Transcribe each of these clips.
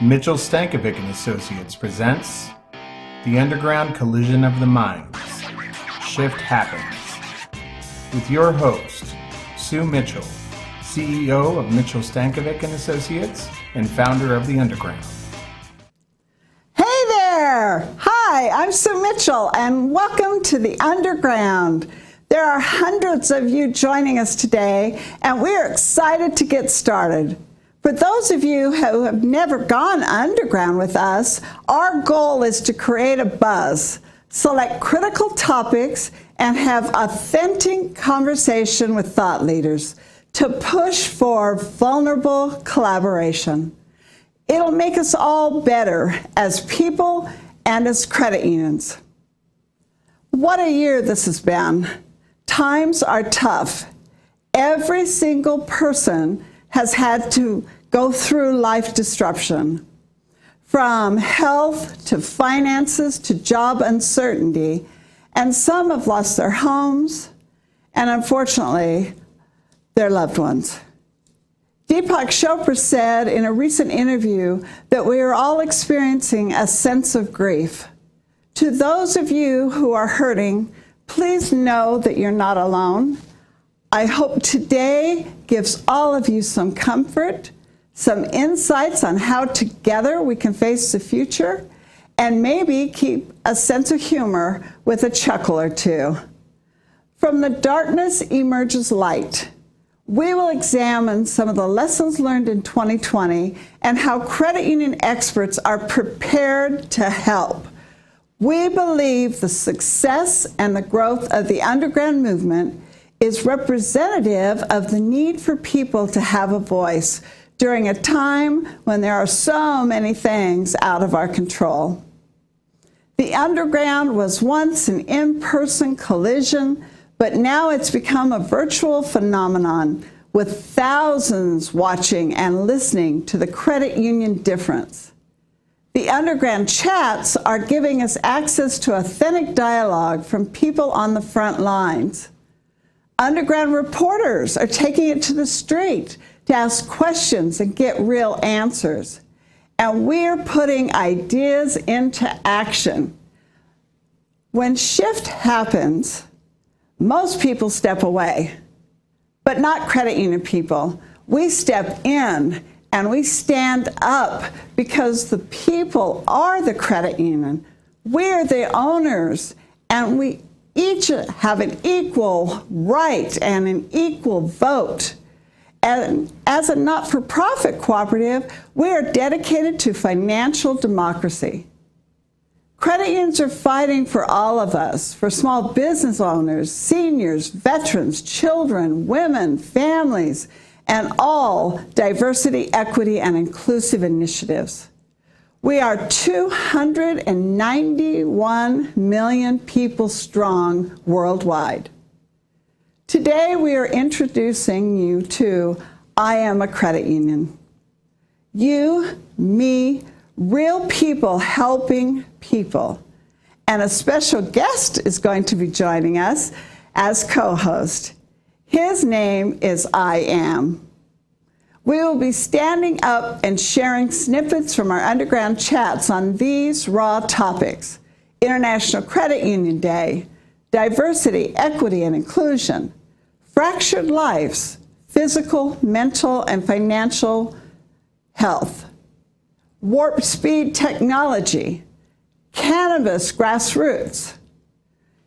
Mitchell Stankovic and Associates presents The Underground Collision of the Minds. Shift Happens. With your host, Sue Mitchell, CEO of Mitchell Stankovic and Associates and founder of The Underground. Hey there! Hi, I'm Sue Mitchell and welcome to The Underground. There are hundreds of you joining us today and we're excited to get started. For those of you who have never gone underground with us, our goal is to create a buzz, select critical topics, and have authentic conversation with thought leaders to push for vulnerable collaboration. It'll make us all better as people and as credit unions. What a year this has been. Times are tough. Every single person has had to go through life disruption, from health to finances to job uncertainty, and some have lost their homes and unfortunately their loved ones. Deepak Chopra said in a recent interview that we are all experiencing a sense of grief. To those of you who are hurting, please know that you're not alone. I hope today gives all of you some comfort, some insights on how together we can face the future, and maybe keep a sense of humor with a chuckle or two. From the darkness emerges light. We will examine some of the lessons learned in 2020 and how credit union experts are prepared to help. We believe the success and the growth of the underground movement is representative of the need for people to have a voice during a time when there are so many things out of our control. The underground was once an in-person collision, but now it's become a virtual phenomenon with thousands watching and listening to the credit union difference. The underground chats are giving us access to authentic dialogue from people on the front lines. Underground reporters are taking it to the street to ask questions and get real answers. And we're putting ideas into action. When shift happens, most people step away, but not credit union people. We step in and we stand up because the people are the credit union. We're the owners, and we each have an equal right and an equal vote. And as a not-for-profit cooperative, we are dedicated to financial democracy. Credit unions are fighting for all of us, for small business owners, seniors, veterans, children, women, families, and all diversity, equity, and inclusive initiatives. We are 291 million people strong worldwide. Today, we are introducing you to I Am a Credit Union. You, me, real people helping people. And a special guest is going to be joining us as co-host. His name is I Am. We will be standing up and sharing snippets from our underground chats on these raw topics: International Credit Union Day, diversity, equity, and inclusion, fractured lives, physical, mental, and financial health, warp speed technology, cannabis grassroots.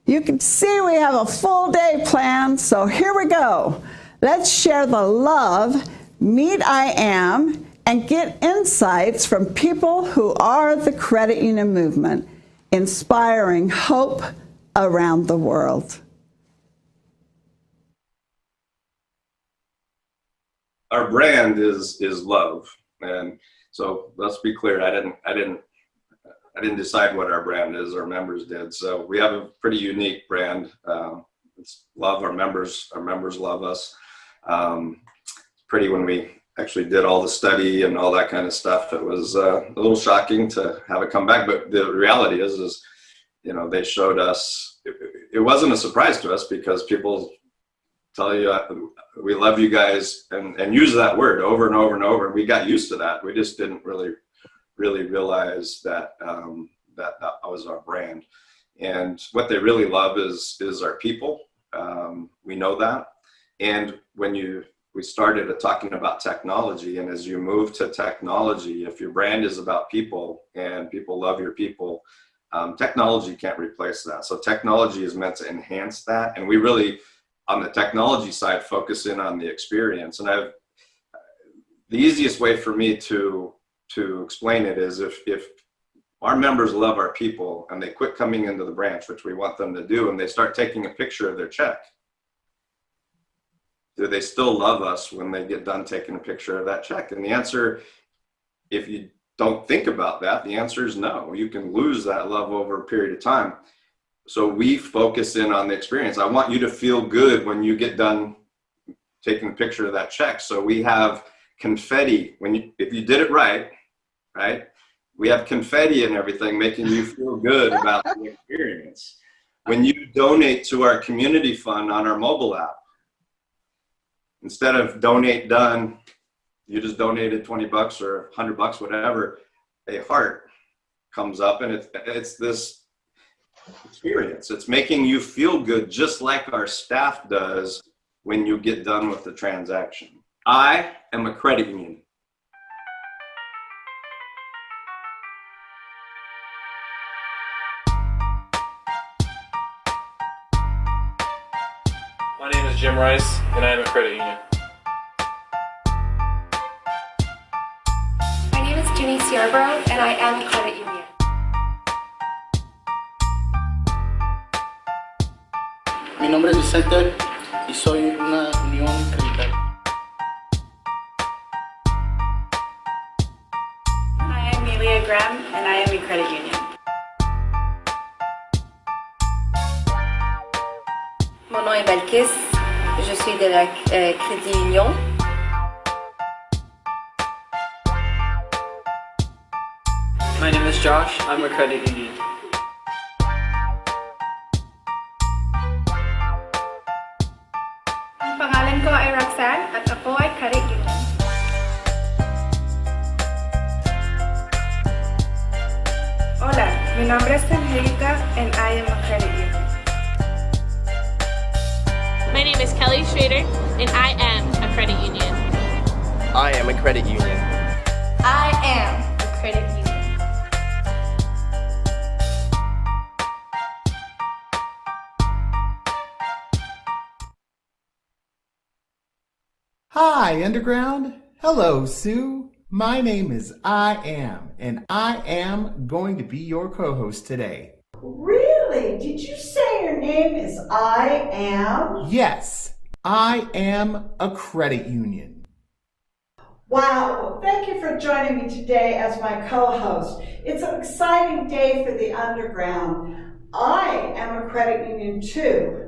You can see we have a full day planned, so here we go. Let's share the love, meet I Am, and get insights from people who are the credit union movement, inspiring hope around the world. Our brand is love, and so let's be clear. I didn't decide what our brand is. Our members did. So we have a pretty unique brand. It's love. Our members love us. It's pretty. When we actually did all the study and all that kind of stuff, it was a little shocking to have it come back. But the reality is they showed us. It wasn't a surprise to us because people tell you we love you guys and use that word over and over and over. We got used to that. We just didn't really really realize that that was our brand. And what they really love is our people. We know that. And when we started talking about technology, and as you move to technology, if your brand is about people and people love your people, technology can't replace that. So technology is meant to enhance that. And we really, on the technology side, focus in on the experience. And the easiest way for me to explain it is if our members love our people and they quit coming into the branch, which we want them to do, and they start taking a picture of their check, do they still love us when they get done taking a picture of that check? And the answer, if you don't think about that, the answer is no. You can lose that love over a period of time. So we focus in on the experience. I want you to feel good when you get done taking a picture of that check. So we have confetti if you did it right? We have confetti and everything making you feel good about the experience. When you donate to our community fund on our mobile app, instead of donate done, you just donated 20 bucks or 100 bucks, whatever, a heart comes up, and it's this experience. It's making you feel good, just like our staff does when you get done with the transaction. I am a credit union. My name is Jim Rice, and I am a credit union. My name is Jenny Scarborough, and I am a credit union. Mi nombre es Vicente y soy una unión creditaria. I am Amelia Graham, and I am a credit union. Mon nom est Balkis, je suis de la Crédit Union. My name is Josh, I'm a credit union. Ang pangalan ko ay Roxanne at ako ay credit union. Hola, mi nombre es Angelica, and I am a credit union. My name is Kelly Schrader, and I am a credit union. I am a credit union. I am a credit union. Hi, Underground. Hello, Sue. My name is I Am, and I am going to be your co-host today. Really? Did you say your name is I Am? Yes, I am a credit union. Wow, thank you for joining me today as my co-host. It's an exciting day for the Underground. I am a credit union too.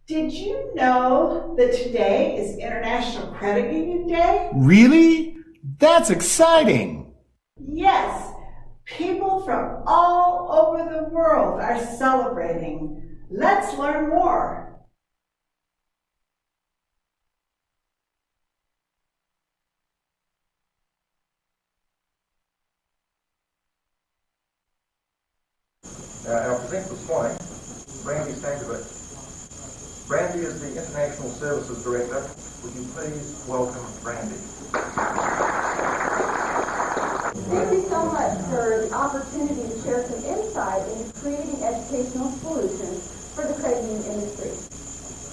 Did you know that today is International Credit Union Day? Really? That's exciting. Yes, people from all over the world are celebrating. Let's learn more. Our presenter this morning, BRANDI STANKOVIC. BRANDI is the International Services Director. Would you please welcome BRANDI? Thank you so much for the opportunity to share some insight into creating educational solutions for the credit union industry.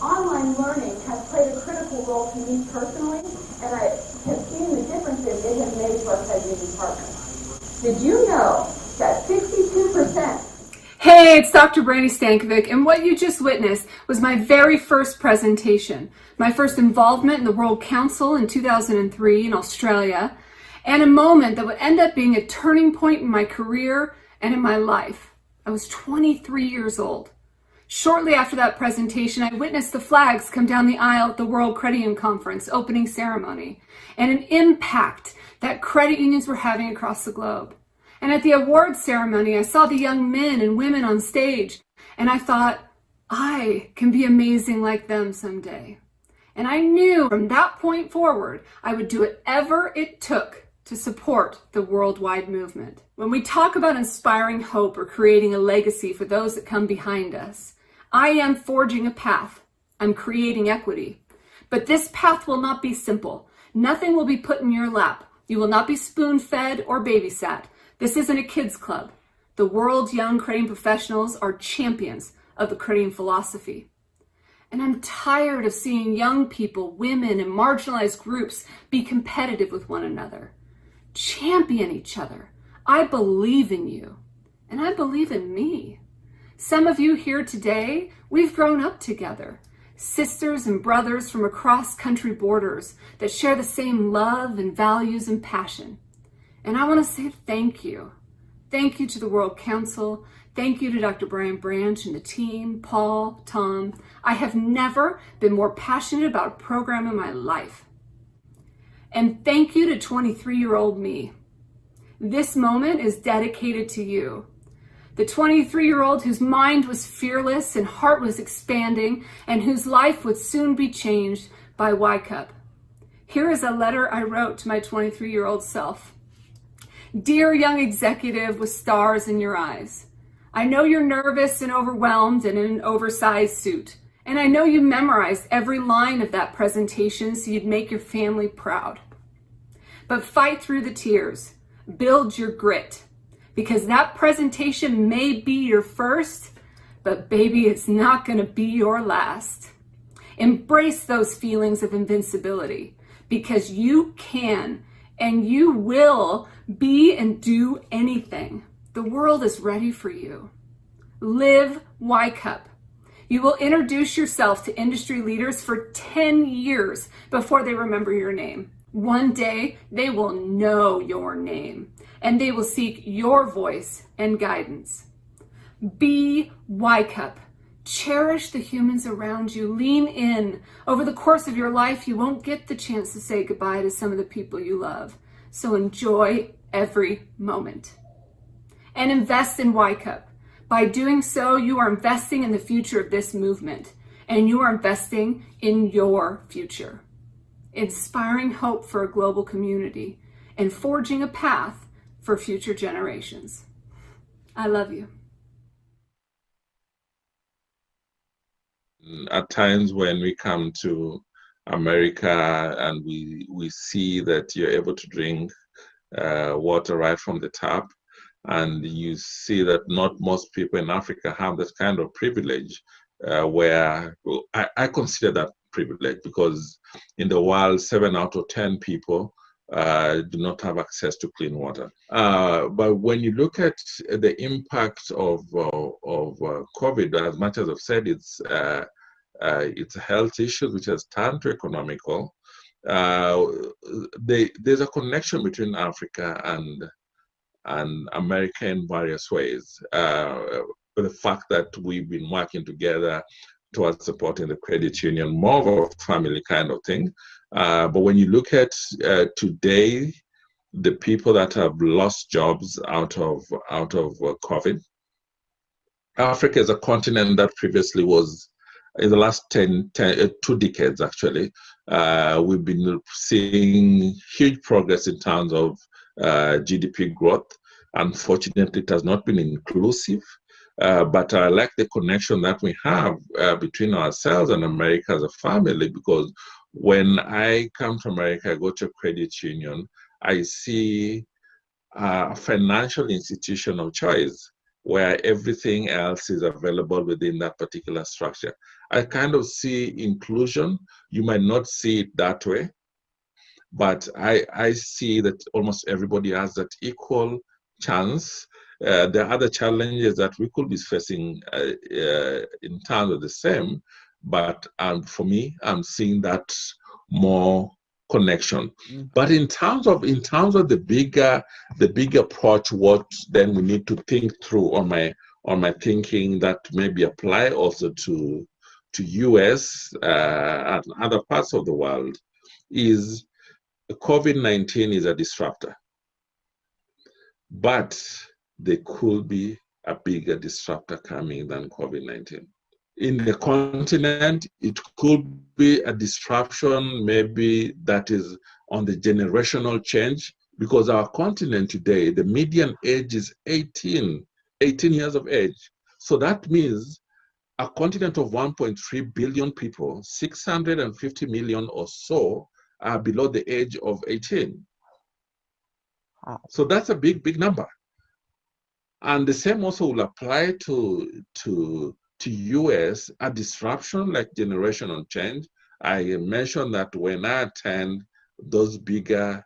Online learning has played a critical role to me personally, and I have seen the differences it has made to our credit union partners. Did you know that 62%? Hey, it's Dr. BRANDI STANKOVIC, and what you just witnessed was my very first presentation, my first involvement in the World Council in 2003 in Australia, and a moment that would end up being a turning point in my career and in my life. I was 23 years old. Shortly after that presentation, I witnessed the flags come down the aisle at the World Credit Union Conference opening ceremony, and an impact that credit unions were having across the globe. And at the awards ceremony, I saw the young men and women on stage, and I thought, I can be amazing like them someday. And I knew from that point forward, I would do whatever it took to support the worldwide movement. When we talk about inspiring hope or creating a legacy for those that come behind us, I am forging a path. I'm creating equity. But this path will not be simple. Nothing will be put in your lap. You will not be spoon-fed or babysat. This isn't a kids' club. The world's young creating professionals are champions of the creating philosophy. And I'm tired of seeing young people, women, and marginalized groups be competitive with one another. Champion each other. I believe in you, and I believe in me. Some of you here today, we've grown up together. Sisters and brothers from across country borders that share the same love and values and passion. And I want to say thank you. Thank you to the World Council. Thank you to Dr. Brian Branch and the team, Paul, Tom. I have never been more passionate about a program in my life. And thank you to 23-year-old me. This moment is dedicated to you. The 23-year-old whose mind was fearless and heart was expanding and whose life would soon be changed by Y-Cup. Here is a letter I wrote to my 23-year-old self. Dear young executive with stars in your eyes, I know you're nervous and overwhelmed and in an oversized suit. And I know you memorized every line of that presentation so you'd make your family proud. But fight through the tears. Build your grit. Because that presentation may be your first, but baby, it's not going to be your last. Embrace those feelings of invincibility because you can and you will be and do anything. The world is ready for you. Live Y-Cup. You will introduce yourself to industry leaders for 10 years before they remember your name. One day, they will know your name, and they will seek your voice and guidance. Be Y-Cup. Cherish the humans around you. Lean in. Over the course of your life, you won't get the chance to say goodbye to some of the people you love. So enjoy every moment. And invest in Y-Cup. By doing so, you are investing in the future of this movement, and you are investing in your future. Inspiring hope for a global community and forging a path for future generations. I love you. At times when we come to America and we see that you're able to drink water right from the tap, and you see that not most people in Africa have that kind of privilege, where I consider that privilege, because in the world 7 out of 10 people do not have access to clean water. But when you look at the impact of COVID, as much as I've said, it's a health issue which has turned to economical. There's a connection between Africa and America in various ways. The fact that we've been working together towards supporting the credit union, more of a family kind of thing. But when you look at today, the people that have lost jobs out of COVID, Africa is a continent that previously was, in the last 2 decades actually, we've been seeing huge progress in terms of GDP growth. Unfortunately, it has not been inclusive. But I like the connection that we have between ourselves and America as a family, because when I come to America, I go to a credit union, I see a financial institution of choice where everything else is available within that particular structure. I kind of see inclusion. You might not see it that way, but I see that almost everybody has that equal chance. There are other challenges that we could be facing in terms of the same, but for me, I'm seeing that more connection. But in terms of the big approach, what then we need to think through on my thinking that maybe apply also to US and other parts of the world, is COVID-19 is a disruptor, but there could be a bigger disruptor coming than COVID-19. In the continent, it could be a disruption maybe that is on the generational change. because our continent today, the median age is 18 years of age. So that means a continent of 1.3 billion people, 650 million or so are below the age of 18. So that's a big, big number. And the same also will apply to US, a disruption like generational change. I mentioned that when I attend those bigger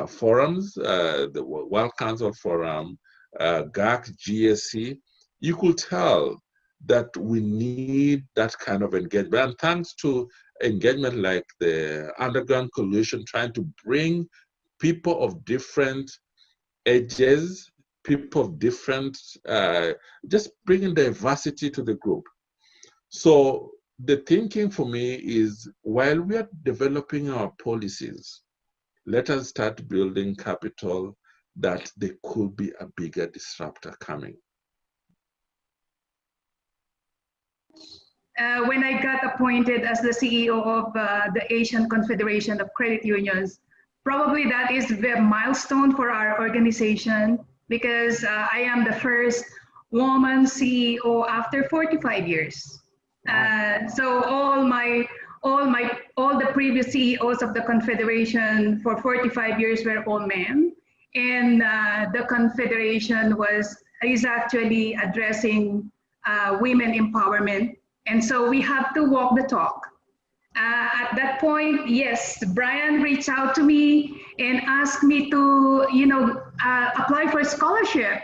forums, the World Council Forum, GAC, GSC, you could tell that we need that kind of engagement. And thanks to engagement like the Underground Coalition, trying to bring people of different ages, people of different, just bringing diversity to the group. So the thinking for me is, while we are developing our policies, let us start building capital that there could be a bigger disruptor coming. When I got appointed as the CEO of the Asian Confederation of Credit Unions, probably that is a milestone for our organization, because I am the first woman CEO after 45 years. So all the previous CEOs of the Confederation for 45 years were all men, and the Confederation is actually addressing women empowerment. And so we have to walk the talk. At that point, yes, Brian reached out to me and asked me to, apply for a scholarship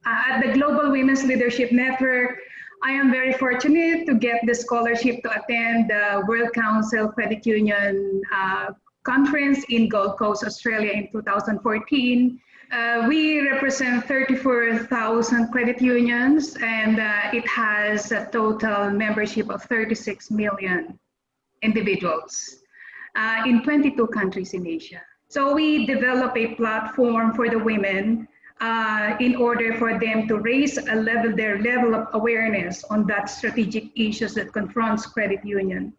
at the Global Women's Leadership Network. I am very fortunate to get the scholarship to attend the World Council Credit Union Conference in Gold Coast, Australia in 2014. We represent 34,000 credit unions, and it has a total membership of 36 million individuals in 22 countries in Asia. So we develop a platform for the women in order for them to raise their level of awareness on that strategic issues that confronts credit union.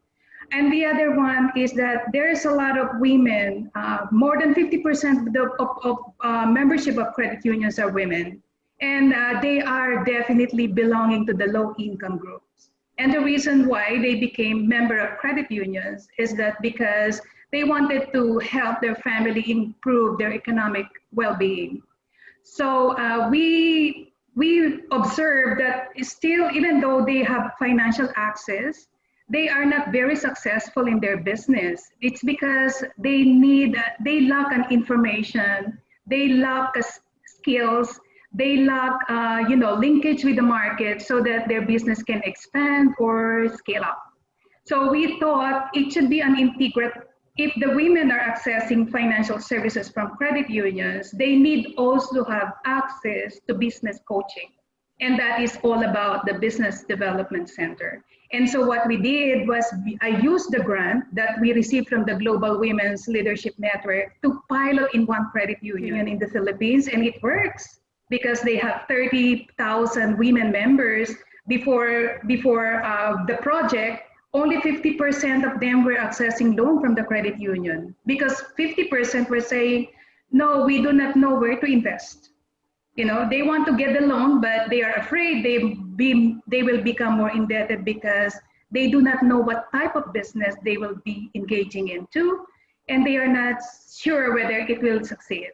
And the other one is that there's a lot of women, more than 50% of membership of credit unions are women. And they are definitely belonging to the low income groups. And the reason why they became member of credit unions is that because they wanted to help their family improve their economic well-being. So we observe that still, even though they have financial access, they are not very successful in their business. It's because they lack an information, they lack skills, they lack linkage with the market so that their business can expand or scale up. So we thought it should be an integral. If the women are accessing financial services from credit unions, they need also have access to business coaching. And that is all about the Business Development Center. And so what we did was I used the grant that we received from the Global Women's Leadership Network to pilot in one credit union in the Philippines, and it works because they have 30,000 women members. Before the project, only 50% of them were accessing loan from the credit union because 50% were saying, no, we do not know where to invest. They want to get the loan, but they are afraid they will become more indebted because they do not know what type of business they will be engaging into, and they are not sure whether it will succeed.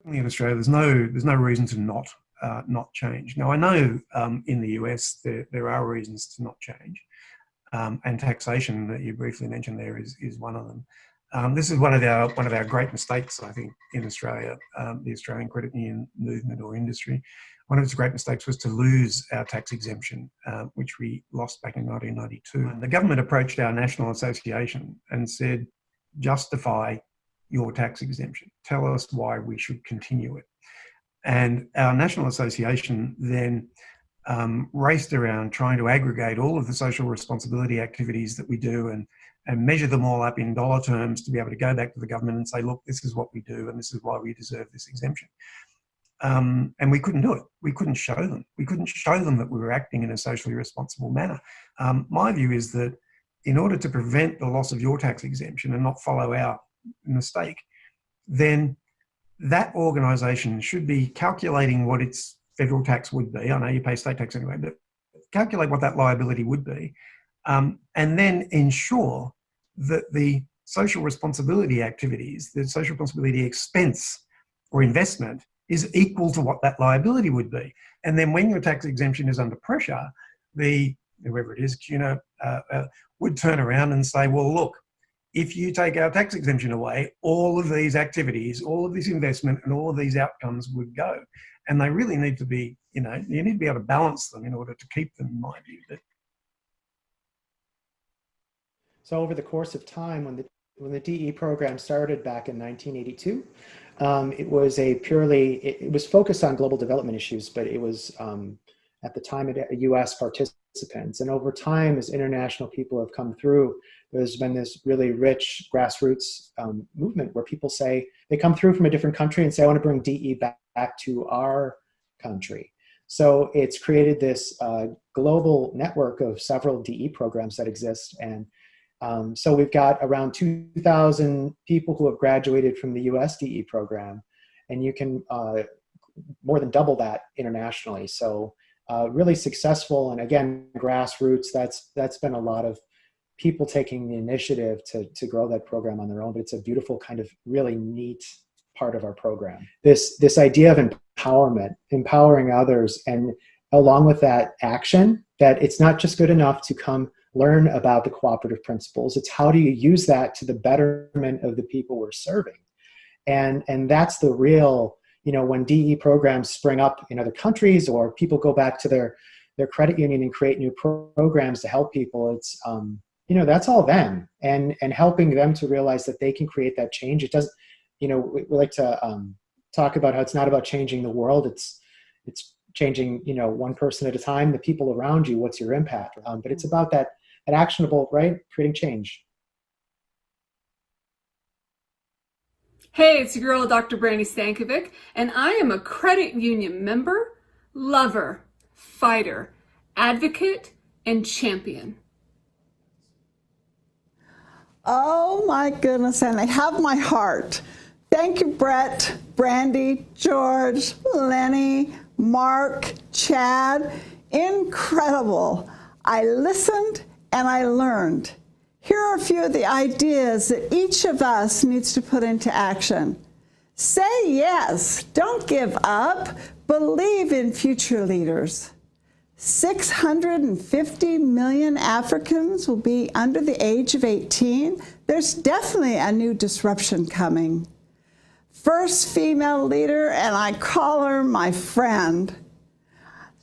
In Australia, there's no reason to not change. Now, I know in the US there are reasons to not change, and taxation that you briefly mentioned there is one of them. This is one of our great mistakes, I think, in Australia, the Australian credit union movement or industry. One of its great mistakes was to lose our tax exemption, which we lost back in 1992. And the government approached our national association and said, justify your tax exemption. Tell us why we should continue it. And our national association then raced around trying to aggregate all of the social responsibility activities that we do and measure them all up in dollar terms to be able to go back to the government and say, look, this is what we do and this is why we deserve this exemption. And we couldn't do it. We couldn't show them. We couldn't show them that we were acting in a socially responsible manner. My view is that in order to prevent the loss of your tax exemption and not follow our mistake, then that organisation should be calculating what its federal tax would be. I know you pay state tax anyway, but calculate what that liability would be, and then ensure that the social responsibility activities, the social responsibility expense or investment is equal to what that liability would be. And then when your tax exemption is under pressure, whoever it is, would turn around and say, well, look, if you take our tax exemption away, all of these activities, all of this investment and all of these outcomes would go. And they really need to be, you need to be able to balance them in order to keep them, in my view. So over the course of time, when the DE program started back in 1982, it was focused on global development issues, but it was at the time U.S. participants. And over time, as international people have come through, there's been this really rich grassroots movement where people say, they come through from a different country and say, I want to bring DE back to our country. So it's created this global network of several DE programs that exist. And so we've got around 2,000 people who have graduated from the US DE program, and you can more than double that internationally. So really successful, and again, grassroots, that's been a lot of people taking the initiative to grow that program on their own, but it's a beautiful kind of really neat part of our program. This idea of empowerment, empowering others, and along with that action, that it's not just good enough to come learn about the cooperative principles, it's how do you use that to the betterment of the people we're serving. And that's the real, when DE programs spring up in other countries or people go back to their credit union and create new programs to help people, it's, that's all them and helping them to realize that they can create that change. It doesn't, we like to talk about how it's not about changing the world. It's changing, one person at a time, the people around you, what's your impact? But it's about that actionable, right? Creating change. Hey, it's your girl, Dr. BRANDI STANKOVIC, and I am a credit union member, lover, fighter, advocate, and champion. Oh my goodness, and they have my heart. Thank you, Brett, Brandi, George, Lenny, Mark, Chad. Incredible. I listened and I learned. Here are a few of the ideas that each of us needs to put into action. Say yes. Don't give up. Believe in future leaders. 650 million Africans will be under the age of 18. There's definitely a new disruption coming. First female leader, and I call her my friend.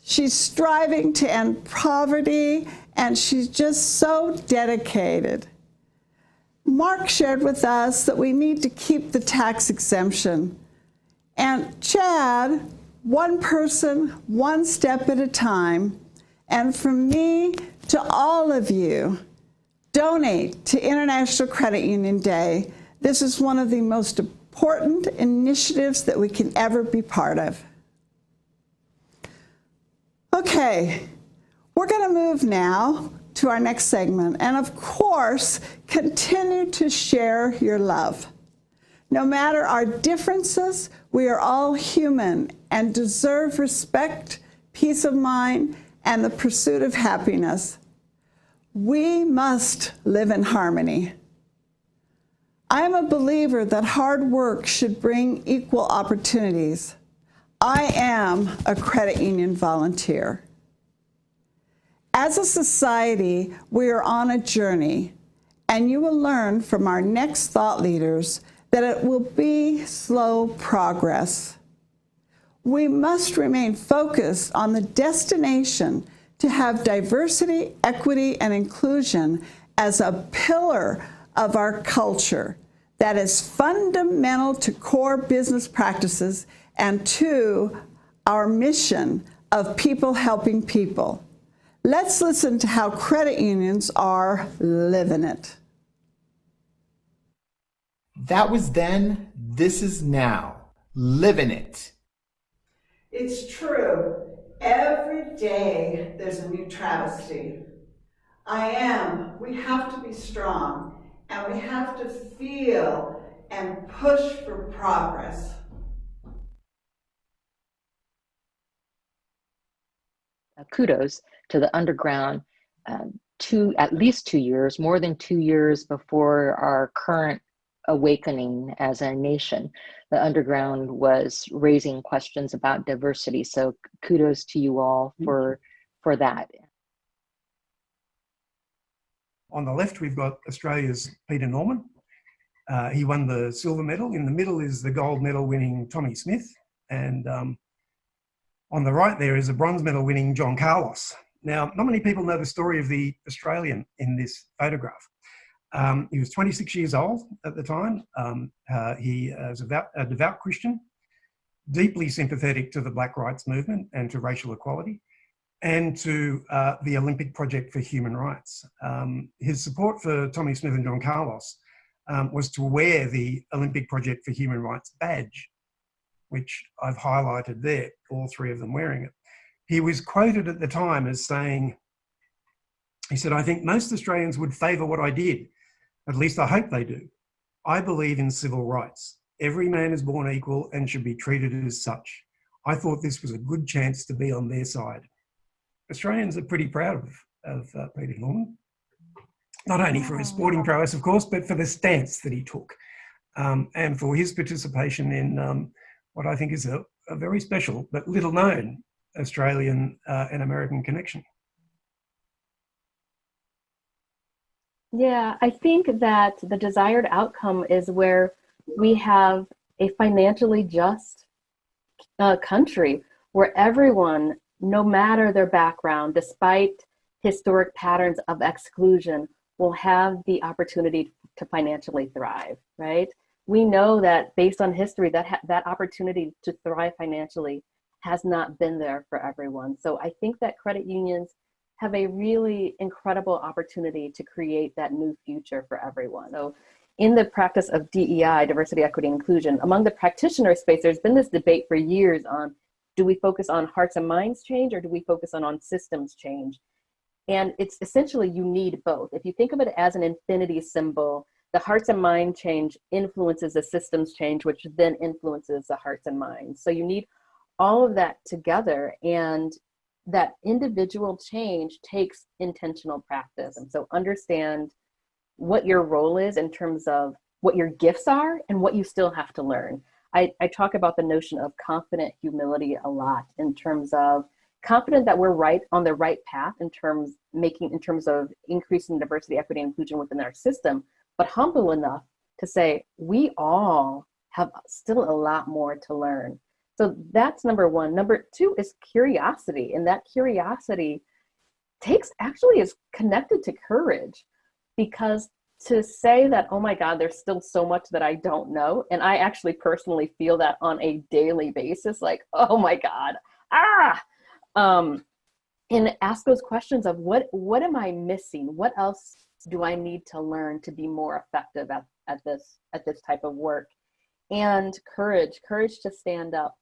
She's striving to end poverty, and she's just so dedicated. Mark shared with us that we need to keep the tax exemption. And Chad, one person, one step at a time. And from me to all of you, donate to International Credit Union Day. This is one of the most important initiatives that we can ever be part of. Okay, we're going to move now to our next segment, and of course, continue to share your love. No matter our differences, we are all human and deserve respect, peace of mind, and the pursuit of happiness. We must live in harmony. I am a believer that hard work should bring equal opportunities. I am a credit union volunteer. As a society, we are on a journey, and you will learn from our next thought leaders that it will be slow progress. We must remain focused on the destination to have diversity, equity, and inclusion as a pillar of our culture that is fundamental to core business practices and to our mission of people helping people. Let's listen to how credit unions are living it. That was then, this is now. Living it. It's true. Every day there's a new travesty. We have to be strong, and we have to feel and push for progress. Kudos to the underground, at least 2 years, more than 2 years before our current awakening as a nation. The underground was raising questions about diversity. So kudos to you all for that. On the left, we've got Australia's Peter Norman. He won the silver medal. In the middle is the gold medal winning Tommy Smith. And on the right there is a bronze medal winning John Carlos. Now, not many people know the story of the Australian in this photograph. He was 26 years old at the time. He was a devout Christian, deeply sympathetic to the Black Rights Movement and to racial equality, and to the Olympic Project for Human Rights. His support for Tommy Smith and John Carlos was to wear the Olympic Project for Human Rights badge, which I've highlighted there, all three of them wearing it. He was quoted at the time as saying, he said, "I think most Australians would favour what I did. At least I hope they do. I believe in civil rights. Every man is born equal and should be treated as such. I thought this was a good chance to be on their side." Australians are pretty proud of Peter Norman, not only for his sporting prowess, of course, but for the stance that he took and for his participation in what I think is a very special but little known Australian and American connection. Yeah, I think that the desired outcome is where we have a financially just country where everyone, no matter their background, despite historic patterns of exclusion, will have the opportunity to financially thrive, right? We know that based on history, that opportunity to thrive financially has not been there for everyone. So I think that credit unions have a really incredible opportunity to create that new future for everyone. So in the practice of DEI, diversity, equity, and inclusion, among the practitioner space, there's been this debate for years on, do we focus on hearts and minds change or do we focus on systems change? And it's essentially, you need both. If you think of it as an infinity symbol, the hearts and mind change influences the systems change, which then influences the hearts and minds. So you need all of that together, and that individual change takes intentional practice. And so understand what your role is in terms of what your gifts are and what you still have to learn. I talk about the notion of confident humility a lot, in terms of confident that we're right on the right path in terms of increasing diversity, equity, and inclusion within our system, but humble enough to say we all have still a lot more to learn. So that's number one. Number two is curiosity, and that curiosity is connected to courage, because to say that, oh my God, there's still so much that I don't know, and I actually personally feel that on a daily basis, like, oh my God, and ask those questions of what am I missing? What else do I need to learn to be more effective at this type of work? And courage to stand up.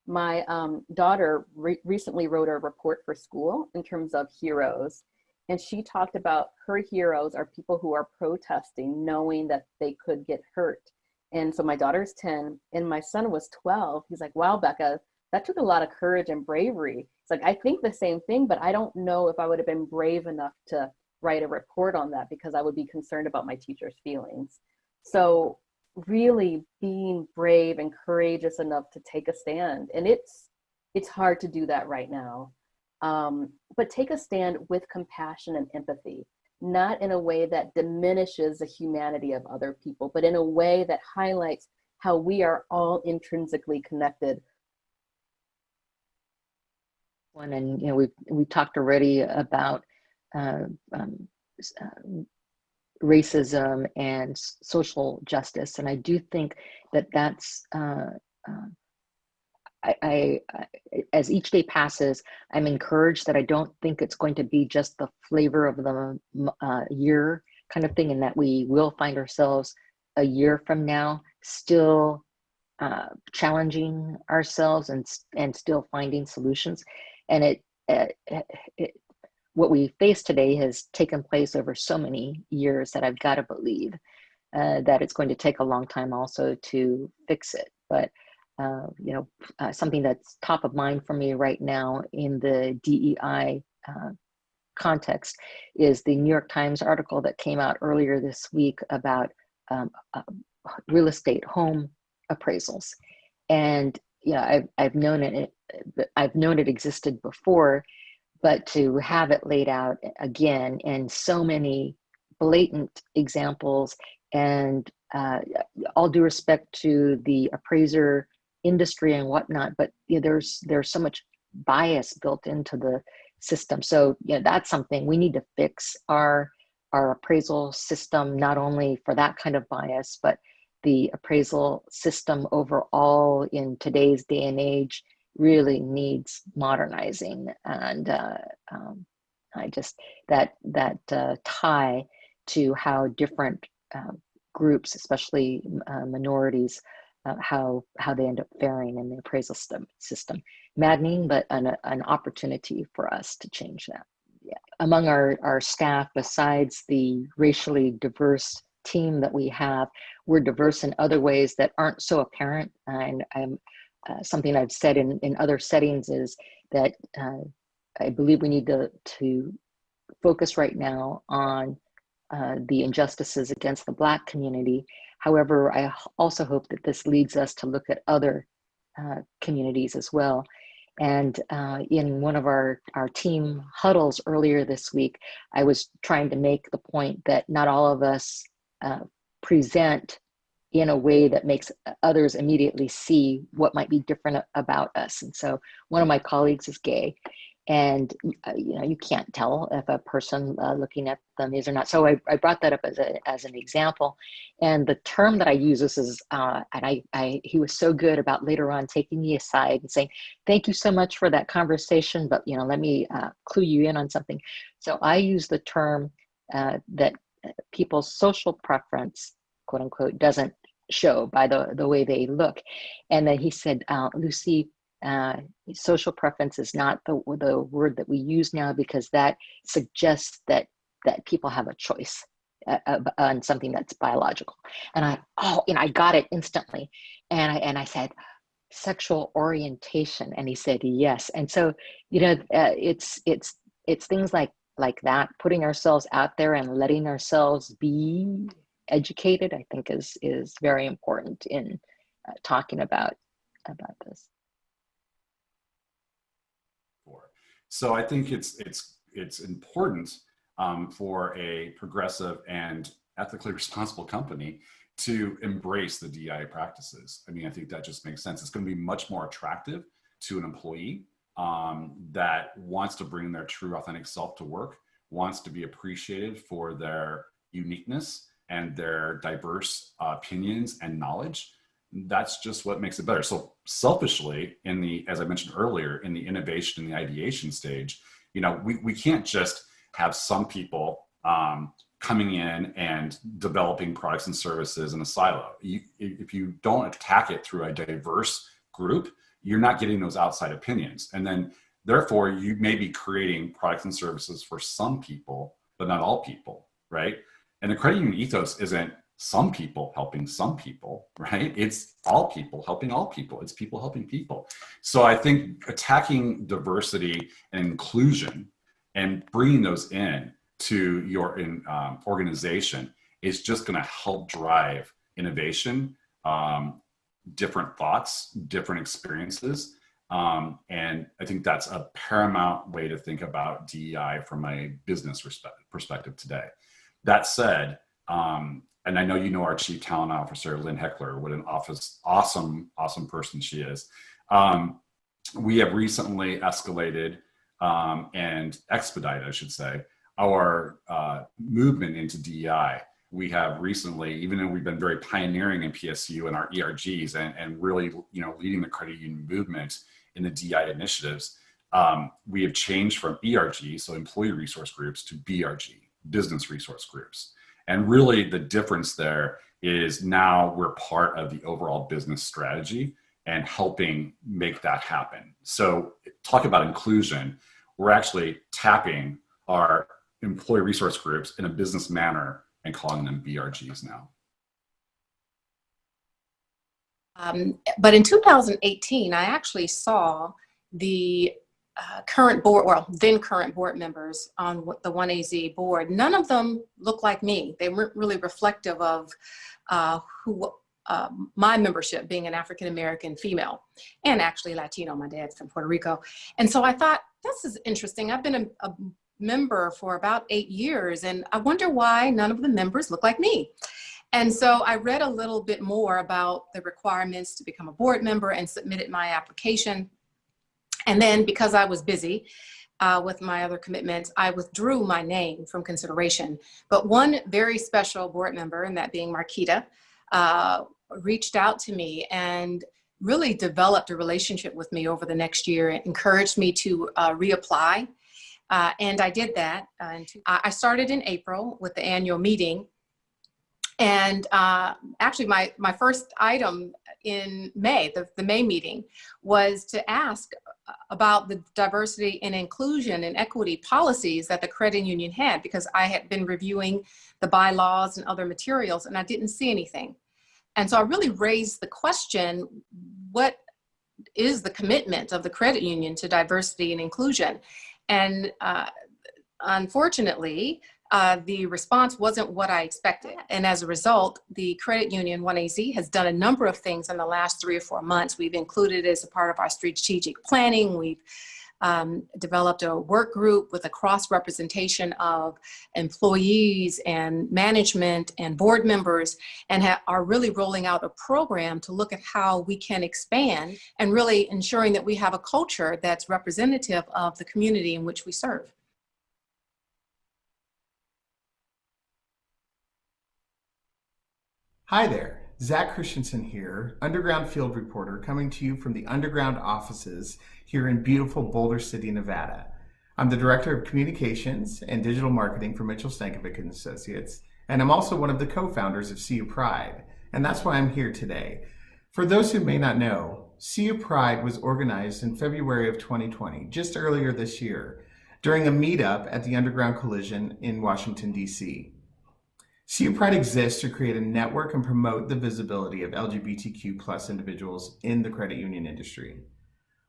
My daughter recently wrote a report for school in terms of heroes. And she talked about her heroes are people who are protesting, knowing that they could get hurt. And so my daughter's 10 and my son was 12. He's like, wow, Becca, that took a lot of courage and bravery. It's like, I think the same thing, but I don't know if I would have been brave enough to write a report on that because I would be concerned about my teacher's feelings. So really being brave and courageous enough to take a stand. And it's hard to do that right now. But take a stand with compassion and empathy, not in a way that diminishes the humanity of other people, but in a way that highlights how we are all intrinsically connected. And we talked already about racism and social justice, and I do think that that's as each day passes, I'm encouraged that I don't think it's going to be just the flavor of the year kind of thing, and that we will find ourselves a year from now still challenging ourselves and still finding solutions. And what we face today has taken place over so many years that I've got to believe that it's going to take a long time also to fix it. But something that's top of mind for me right now in the DEI context is the New York Times article that came out earlier this week about real estate home appraisals. And I've known it existed before, but to have it laid out again in so many blatant examples, and all due respect to the appraiser industry and whatnot, but there's so much bias built into the system. So that's something we need to fix our appraisal system, not only for that kind of bias, but the appraisal system overall in today's day and age really needs modernizing. And I just that tie to how different groups, especially minorities, how they end up faring in the appraisal system. Maddening, but an opportunity for us to change that. Yeah. Among our staff, besides the racially diverse team that we have, we're diverse in other ways that aren't so apparent. And something I've said in other settings is that I believe we need to focus right now on the injustices against the Black community. However, I also hope that this leads us to look at other communities as well. And in one of our team huddles earlier this week, I was trying to make the point that not all of us present in a way that makes others immediately see what might be different about us. And so one of my colleagues is gay, and you can't tell if a person looking at them is or not. So I brought that up as an example. And the term that I use is, and he was so good about later on taking me aside and saying, "Thank you so much for that conversation, but let me clue you in on something." So I use the term that people's social preference, quote unquote, doesn't show by the way they look. And then he said, "Lucy, social preference is not the word that we use now, because that suggests that people have a choice on something that's biological." And I got it instantly. And I said, "Sexual orientation." And he said, "Yes." And so, it's things like that, putting ourselves out there and letting ourselves be educated, I think is very important in talking about this. So I think it's important for a progressive and ethically responsible company to embrace the DEI practices. I mean, I think that just makes sense. It's going to be much more attractive to an employee that wants to bring their true, authentic self to work, wants to be appreciated for their uniqueness and their diverse opinions and knowledge. That's just what makes it better. So selfishly, as I mentioned earlier, in the innovation and the ideation stage, we can't just have some people coming in and developing products and services in a silo. If you don't attack it through a diverse group, you're not getting those outside opinions. And then therefore you may be creating products and services for some people, but not all people, right? And the credit union ethos isn't some people helping some people, right? It's all people helping all people. It's people helping people. So I think attacking diversity and inclusion and bringing those in to your organization is just going to help drive innovation, different thoughts, different experiences. And I think that's a paramount way to think about DEI from a business perspective today. That said, and I know you know our Chief Talent Officer, Lynn Heckler, what an awesome person she is. We have recently escalated and expedited, I should say, our movement into DEI. We have recently, even though we've been very pioneering in PSU and our ERGs and really leading the credit union movement in the DEI initiatives, we have changed from ERG, so employee resource groups, to BRG, business resource groups. And really the difference there is now we're part of the overall business strategy and helping make that happen. So talk about inclusion, we're actually tapping our employee resource groups in a business manner and calling them BRGs now. But in 2018, I actually saw the current board, well, then current board members on the 1AZ board. None of them looked like me. They weren't really reflective of my membership, being an African-American female and actually Latino. My dad's from Puerto Rico. And so I thought, this is interesting. I've been a member for about 8 years, and I wonder why none of the members look like me. And so I read a little bit more about the requirements to become a board member and submitted my application. And then because I was busy with my other commitments, I withdrew my name from consideration. But one very special board member, and that being Marquita, reached out to me and really developed a relationship with me over the next year and encouraged me to reapply. And I did that. I started in April with the annual meeting. And actually my first item in May, the May meeting, was to ask about the diversity and inclusion and equity policies that the credit union had, because I had been reviewing the bylaws and other materials and I didn't see anything. And so I really raised the question, what is the commitment of the credit union to diversity and inclusion? And unfortunately, the response wasn't what I expected. And as a result, the credit union 1AZ has done a number of things in the last 3 or 4 months. We've included it as a part of our strategic planning. We've developed a work group with a cross representation of employees and management and board members, and are really rolling out a program to look at how we can expand and really ensuring that we have a culture that's representative of the community in which we serve. Hi there, Zach Christensen here, Underground Field Reporter, coming to you from the Underground offices here in beautiful Boulder City, Nevada. I'm the Director of Communications and Digital Marketing for Mitchell Stankovic & Associates, and I'm also one of the co-founders of CU Pride, and that's why I'm here today. For those who may not know, CU Pride was organized in February of 2020, just earlier this year, during a meetup at the Underground Collision in Washington, D.C. CU Pride exists to create a network and promote the visibility of LGBTQ+ individuals in the credit union industry.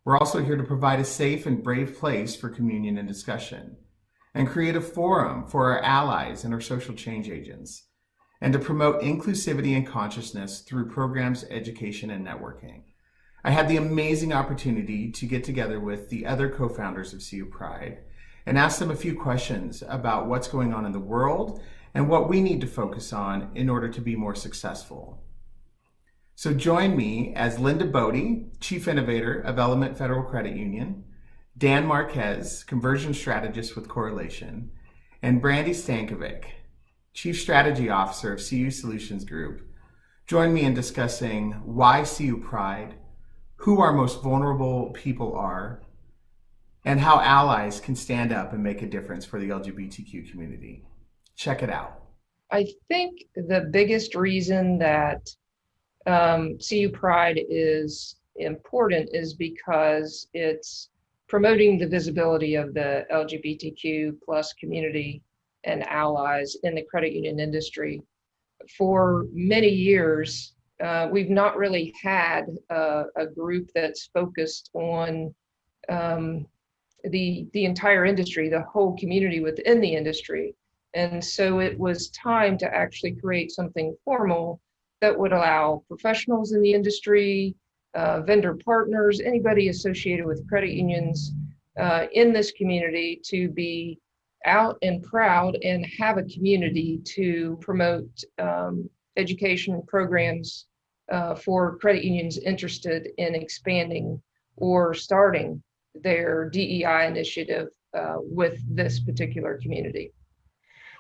We're also here to provide a safe and brave place for communion and discussion, and create a forum for our allies and our social change agents, and to promote inclusivity and consciousness through programs, education, and networking. I had the amazing opportunity to get together with the other co-founders of CU Pride and ask them a few questions about what's going on in the world and what we need to focus on in order to be more successful. So join me as Linda Bodie, Chief Innovator of Element Federal Credit Union, Dan Marquez, Conversion Strategist with Correlation, and BRANDI Stankovic, Chief Strategy Officer of CU Solutions Group. Join me in discussing why CU Pride, who our most vulnerable people are, and how allies can stand up and make a difference for the LGBTQ community. Check it out. I think the biggest reason that CU Pride is important is because it's promoting the visibility of the LGBTQ+ community and allies in the credit union industry. For many years, we've not really had a group that's focused on the entire industry, the whole community within the industry. And so it was time to actually create something formal that would allow professionals in the industry, vendor partners, anybody associated with credit unions in this community to be out and proud and have a community to promote education programs for credit unions interested in expanding or starting their DEI initiative with this particular community.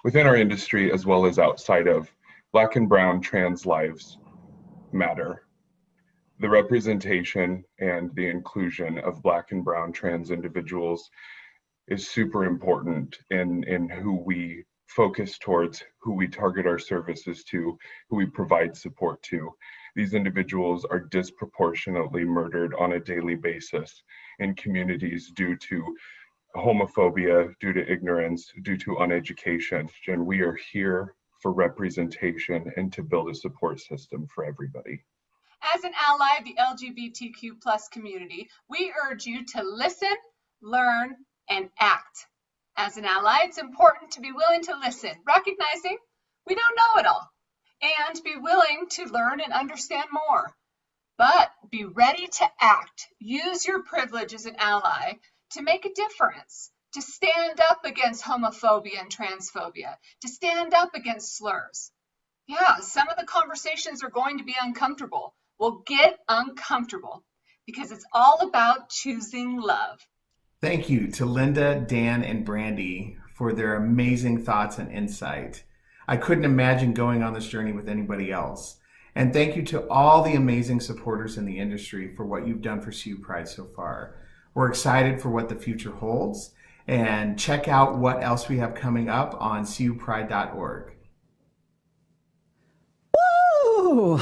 Within our industry, as well as outside of, Black and Brown trans lives matter. The representation and the inclusion of Black and Brown trans individuals is super important in who we focus towards, who we target our services to, who we provide support to. These individuals are disproportionately murdered on a daily basis in communities due to homophobia, due to ignorance, due to uneducation. And we are here for representation and to build a support system for everybody. As an ally of the LGBTQ plus community, we urge you to listen, learn, and act. As an ally, it's important to be willing to listen, recognizing we don't know it all, and be willing to learn and understand more. But be ready to act. Use your privilege as an ally to make a difference, to stand up against homophobia and transphobia, to stand up against slurs. Yeah, some of the conversations are going to be uncomfortable. Well, get uncomfortable because it's all about choosing love. Thank you to Linda, Dan, and Brandy for their amazing thoughts and insight. I couldn't imagine going on this journey with anybody else. And thank you to all the amazing supporters in the industry for what you've done for CU Pride so far. We're excited for what the future holds, and check out what else we have coming up on cupride.org. Woo!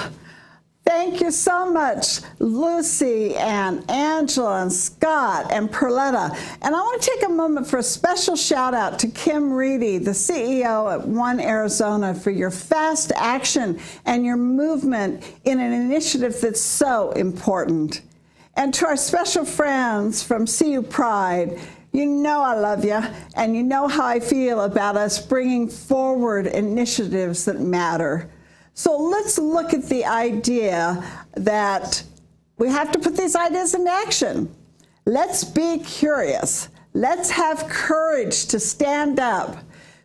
Thank you so much, Lucy and Angela and Scott and Perletta. And I want to take a moment for a special shout out to Kim Reedy, the CEO at One Arizona, for your fast action and your movement in an initiative that's so important. And to our special friends from CU Pride, you know I love you, and you know how I feel about us bringing forward initiatives that matter. So let's look at the idea that we have to put these ideas into action. Let's be curious. Let's have courage to stand up.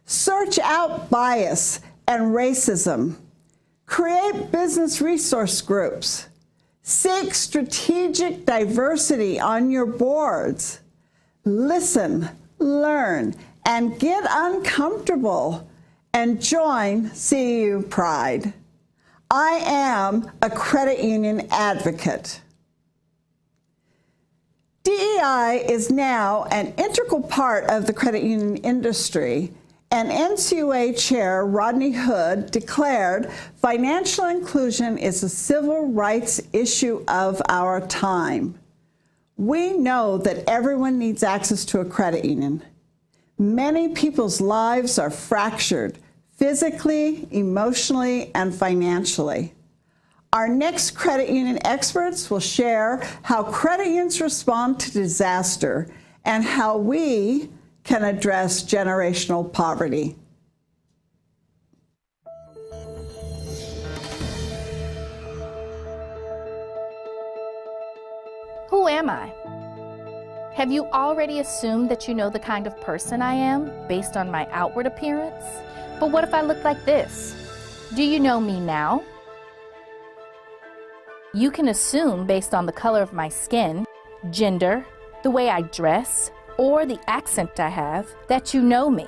Search out bias and racism. Create business resource groups. Seek strategic diversity on your boards. Listen, learn, and get uncomfortable. And join CU Pride. I am a credit union advocate. DEI is now an integral part of the credit union industry, and NCUA Chair Rodney Hood declared financial inclusion is a civil rights issue of our time. We know that everyone needs access to a credit union. Many people's lives are fractured physically, emotionally, and financially. Our next credit union experts will share how credit unions respond to disaster and how we can address generational poverty. Who am I? Have you already assumed that you know the kind of person I am based on my outward appearance? But what if I look like this? Do you know me now? You can assume based on the color of my skin, gender, the way I dress, or the accent I have that you know me.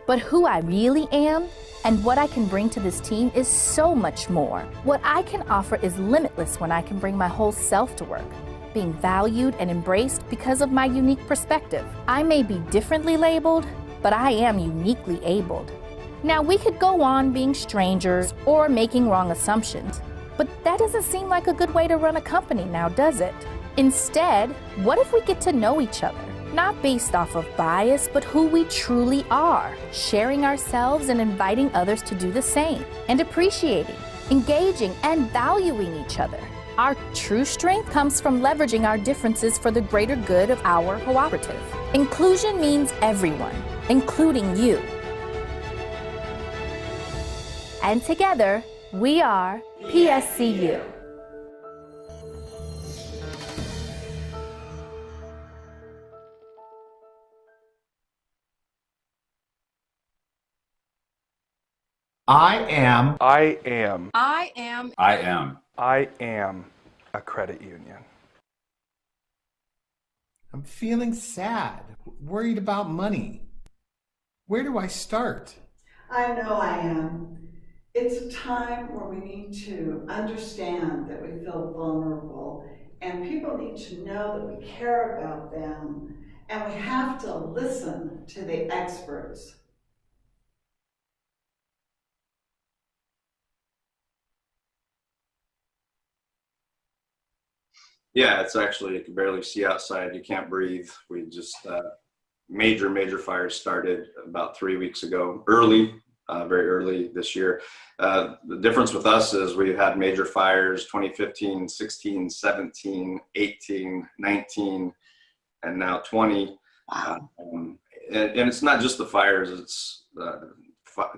But who I really am and what I can bring to this team is so much more. What I can offer is limitless when I can bring my whole self to work, being valued and embraced because of my unique perspective. I may be differently labeled, but I am uniquely abled. Now, we could go on being strangers or making wrong assumptions, but that doesn't seem like a good way to run a company now, does it? Instead, what if we get to know each other? Not based off of bias, but who we truly are, sharing ourselves and inviting others to do the same, and appreciating, engaging, and valuing each other. Our true strength comes from leveraging our differences for the greater good of our cooperative. Inclusion means everyone, including you. And together, we are PSCU. I am a credit union. I'm feeling sad, worried about money. Where do I start? I know I am. It's a time where we need to understand that we feel vulnerable, and people need to know that we care about them, and we have to listen to the experts. Yeah, it's actually, you can barely see outside. You can't breathe. We just, major fires started about 3 weeks ago, early. very early this year. The difference with us is we've had major fires 2015, 16, 17, 18, 19, and now 20. Wow. And it's not just the fires. It's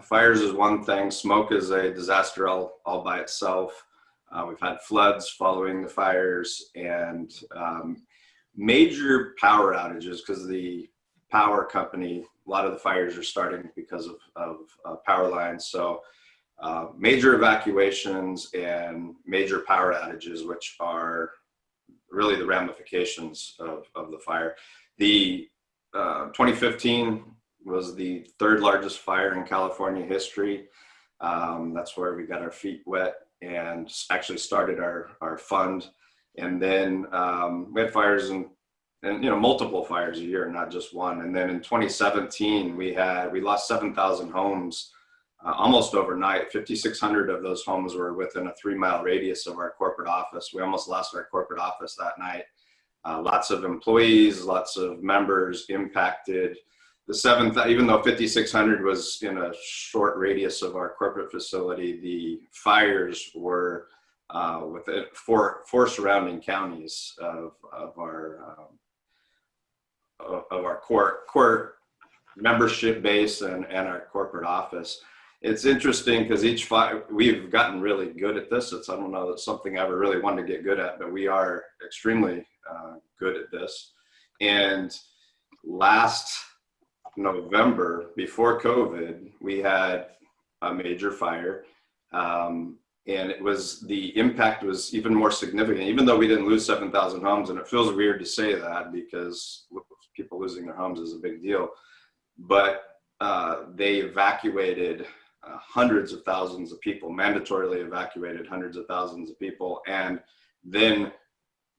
fires is one thing. Smoke is a disaster all by itself. We've had floods following the fires, and major power outages because the power company, a lot of the fires are starting because of power lines. So major evacuations and major power outages, which are really the ramifications of the fire. The 2015 was the third largest fire in California history. That's where we got our feet wet and actually started our fund. And then we had fires and multiple fires a year, not just one. And then in 2017, we lost 7,000 homes almost overnight. 5,600 of those homes were within a 3-mile radius of our corporate office. We almost lost our corporate office that night. Lots of employees, lots of members impacted. Even though 5,600 was in a short radius of our corporate facility, the fires were within four surrounding counties of our core membership base and our corporate office. It's interesting because each fire, we've gotten really good at this. I don't know, that's something I ever really wanted to get good at, but we are extremely good at this. And last November, before COVID, we had a major fire. And the impact was even more significant, even though we didn't lose 7,000 homes. And it feels weird to say that because people losing their homes is a big deal. But they evacuated hundreds of thousands of people, mandatorily evacuated hundreds of thousands of people. And then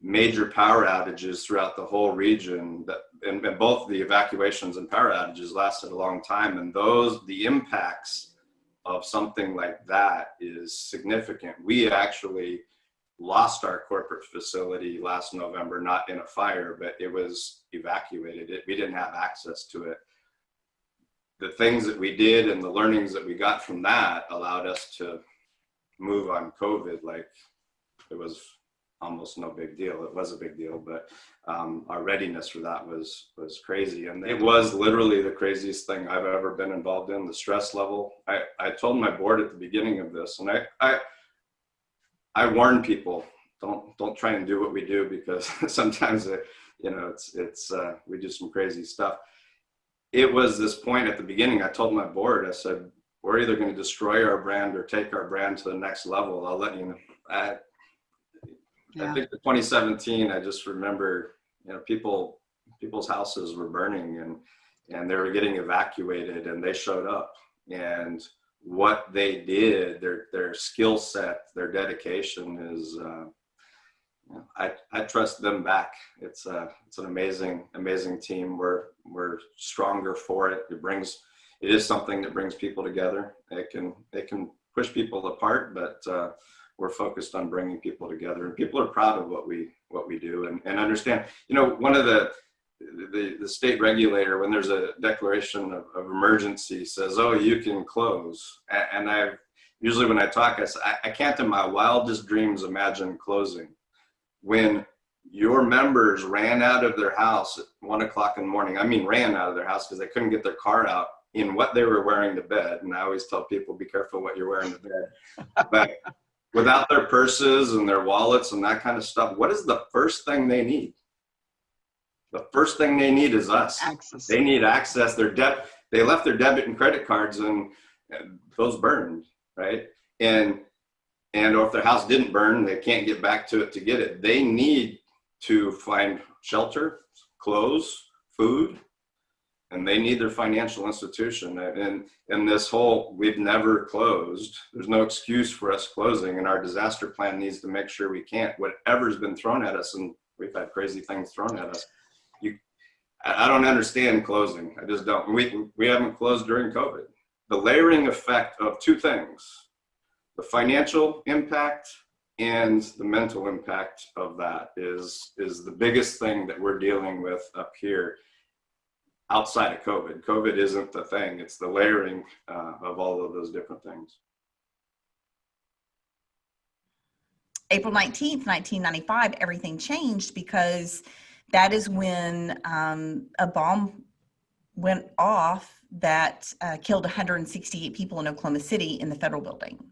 major power outages throughout the whole region, and both the evacuations and power outages lasted a long time. And the impacts of something like that is significant. We actually lost our corporate facility last November, not in a fire, but it was evacuated. We didn't have access to it. The things that we did and the learnings that we got from that allowed us to move on COVID. Like, it was almost no big deal. It was a big deal, but our readiness for that was crazy. And it was literally the craziest thing I've ever been involved in. The stress level. I told my board at the beginning of this, and I warn people, don't try and do what we do, because sometimes we do some crazy stuff. It was this point at the beginning, I told my board, I said, we're either going to destroy our brand or take our brand to the next level. I'll let you know. I think the 2017, I just remember, people's houses were burning and they were getting evacuated, and they showed up, and what they did, their skill set, their dedication is, I trust them back. It's an amazing team. We're stronger for it. It is something that brings people together. It can push people apart, but we're focused on bringing people together, and people are proud of what we do and understand. One of the state regulator, when there's a declaration of emergency, says, "Oh, you can close." And usually when I talk, I say, I can't in my wildest dreams imagine closing. When your members ran out of their house at 1 o'clock in the morning, I mean ran out of their house because they couldn't get their car out in what they were wearing to bed. And I always tell people, be careful what you're wearing to bed. But without their purses and their wallets and that kind of stuff, what is the first thing they need? The first thing they need is us. Access. They need access. They left their debit and credit cards and those burned, right? Or if their house didn't burn, they can't get back to it to get it. They need to find shelter, clothes, food, and they need their financial institution. And this whole, we've never closed. There's no excuse for us closing, and our disaster plan needs to make sure we can't. Whatever's been thrown at us, and we've had crazy things thrown at us. I don't understand closing. I just don't. We haven't closed during COVID. The layering effect of two things: the financial impact and the mental impact of that is the biggest thing that we're dealing with up here. outside of COVID. COVID isn't the thing, it's the layering of all of those different things. April 19th, 1995, everything changed because that is when a bomb went off that killed 168 people in Oklahoma City in the federal building.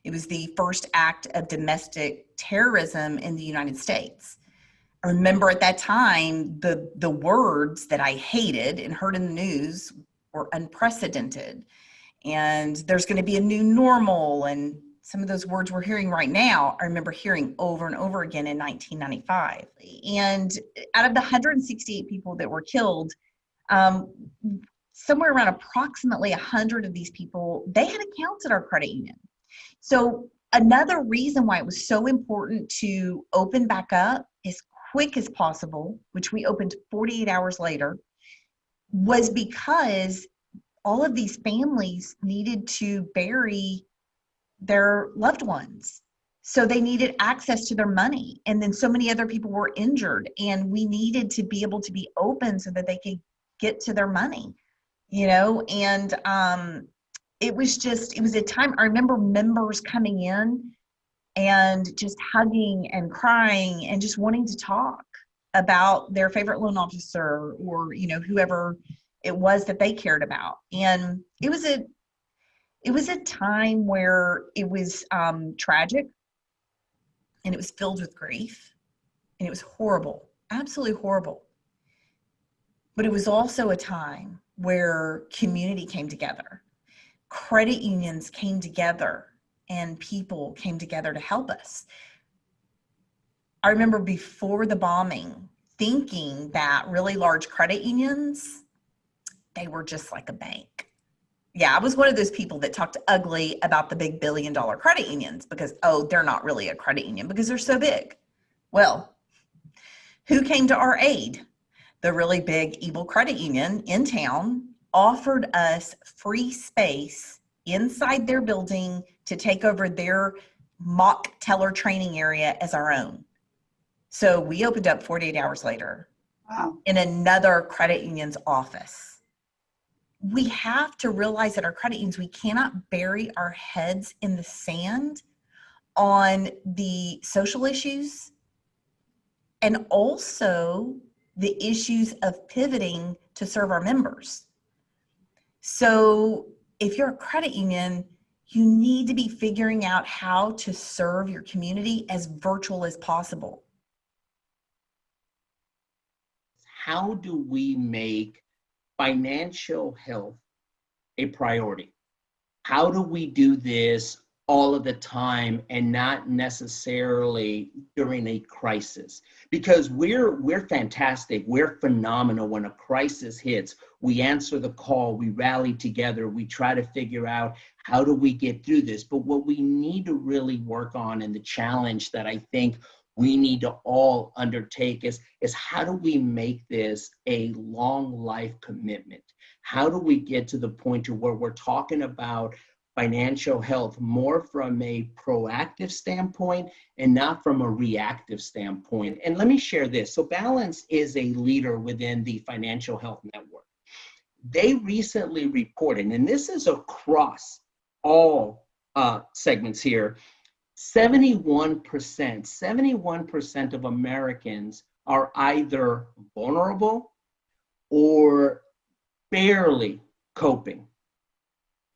It was the first act of domestic terrorism in the United States. I remember at that time, the words that I hated and heard in the news were unprecedented. And there's going to be a new normal. And some of those words we're hearing right now, I remember hearing over and over again in 1995. And out of the 168 people that were killed, somewhere around approximately 100 of these people, they had accounts at our credit union. So another reason why it was so important to open back up as quick as possible, which we opened 48 hours later, was because all of these families needed to bury their loved ones. So they needed access to their money. And then so many other people were injured, and we needed to be able to be open so that they could get to their money, you know? And it was a time, I remember members coming in and just hugging and crying and just wanting to talk about their favorite loan officer or, you know, whoever it was that they cared about. And it was a time where it was tragic, and it was filled with grief, and it was horrible, absolutely horrible. But it was also a time where community came together. Credit unions came together, and people came together to help us. I remember before the bombing thinking that really large credit unions, they were just like a bank. Yeah, I was one of those people that talked ugly about the big billion-dollar credit unions because, oh, they're not really a credit union because they're so big. Well, who came to our aid? The really big evil credit union in town offered us free space inside their building to take over their mock teller training area as our own. So we opened up 48 hours later in another credit union's office. We have to realize that our credit unions, we cannot bury our heads in the sand on the social issues and also the issues of pivoting to serve our members. So if you're a credit union, you need to be figuring out how to serve your community as virtual as possible. How do we make financial health a priority? How do we do this all of the time and not necessarily during a crisis? Because we're fantastic, we're phenomenal. When a crisis hits, we answer the call, we rally together, we try to figure out how do we get through this. But what we need to really work on, and the challenge that I think we need to all undertake is how do we make this a long life commitment? How do we get to the point to where we're talking about financial health more from a proactive standpoint and not from a reactive standpoint? And let me share this. So Balance is a leader within the Financial Health Network. They recently reported, and this is across all segments here, 71% of Americans are either vulnerable or barely coping.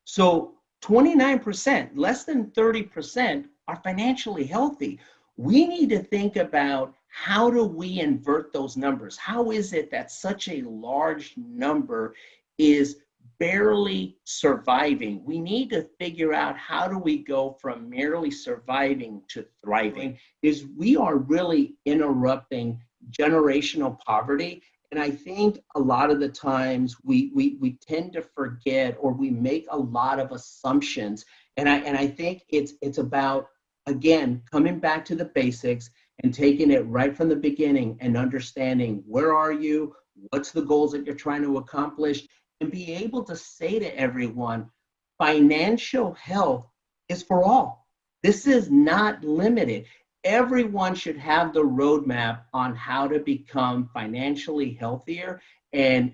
So 29%, less than 30%, are financially healthy. We need to think about how do we invert those numbers? How is it that such a large number is barely surviving? We need to figure out how do we go from merely surviving to thriving. Is we are really interrupting generational poverty. And I think a lot of the times we tend to forget, or we make a lot of assumptions. And I think it's about, again, coming back to the basics and taking it right from the beginning and understanding where are you, what's the goals that you're trying to accomplish, and be able to say to everyone, financial health is for all. This is not limited. everyone should have the roadmap on how to become financially healthier and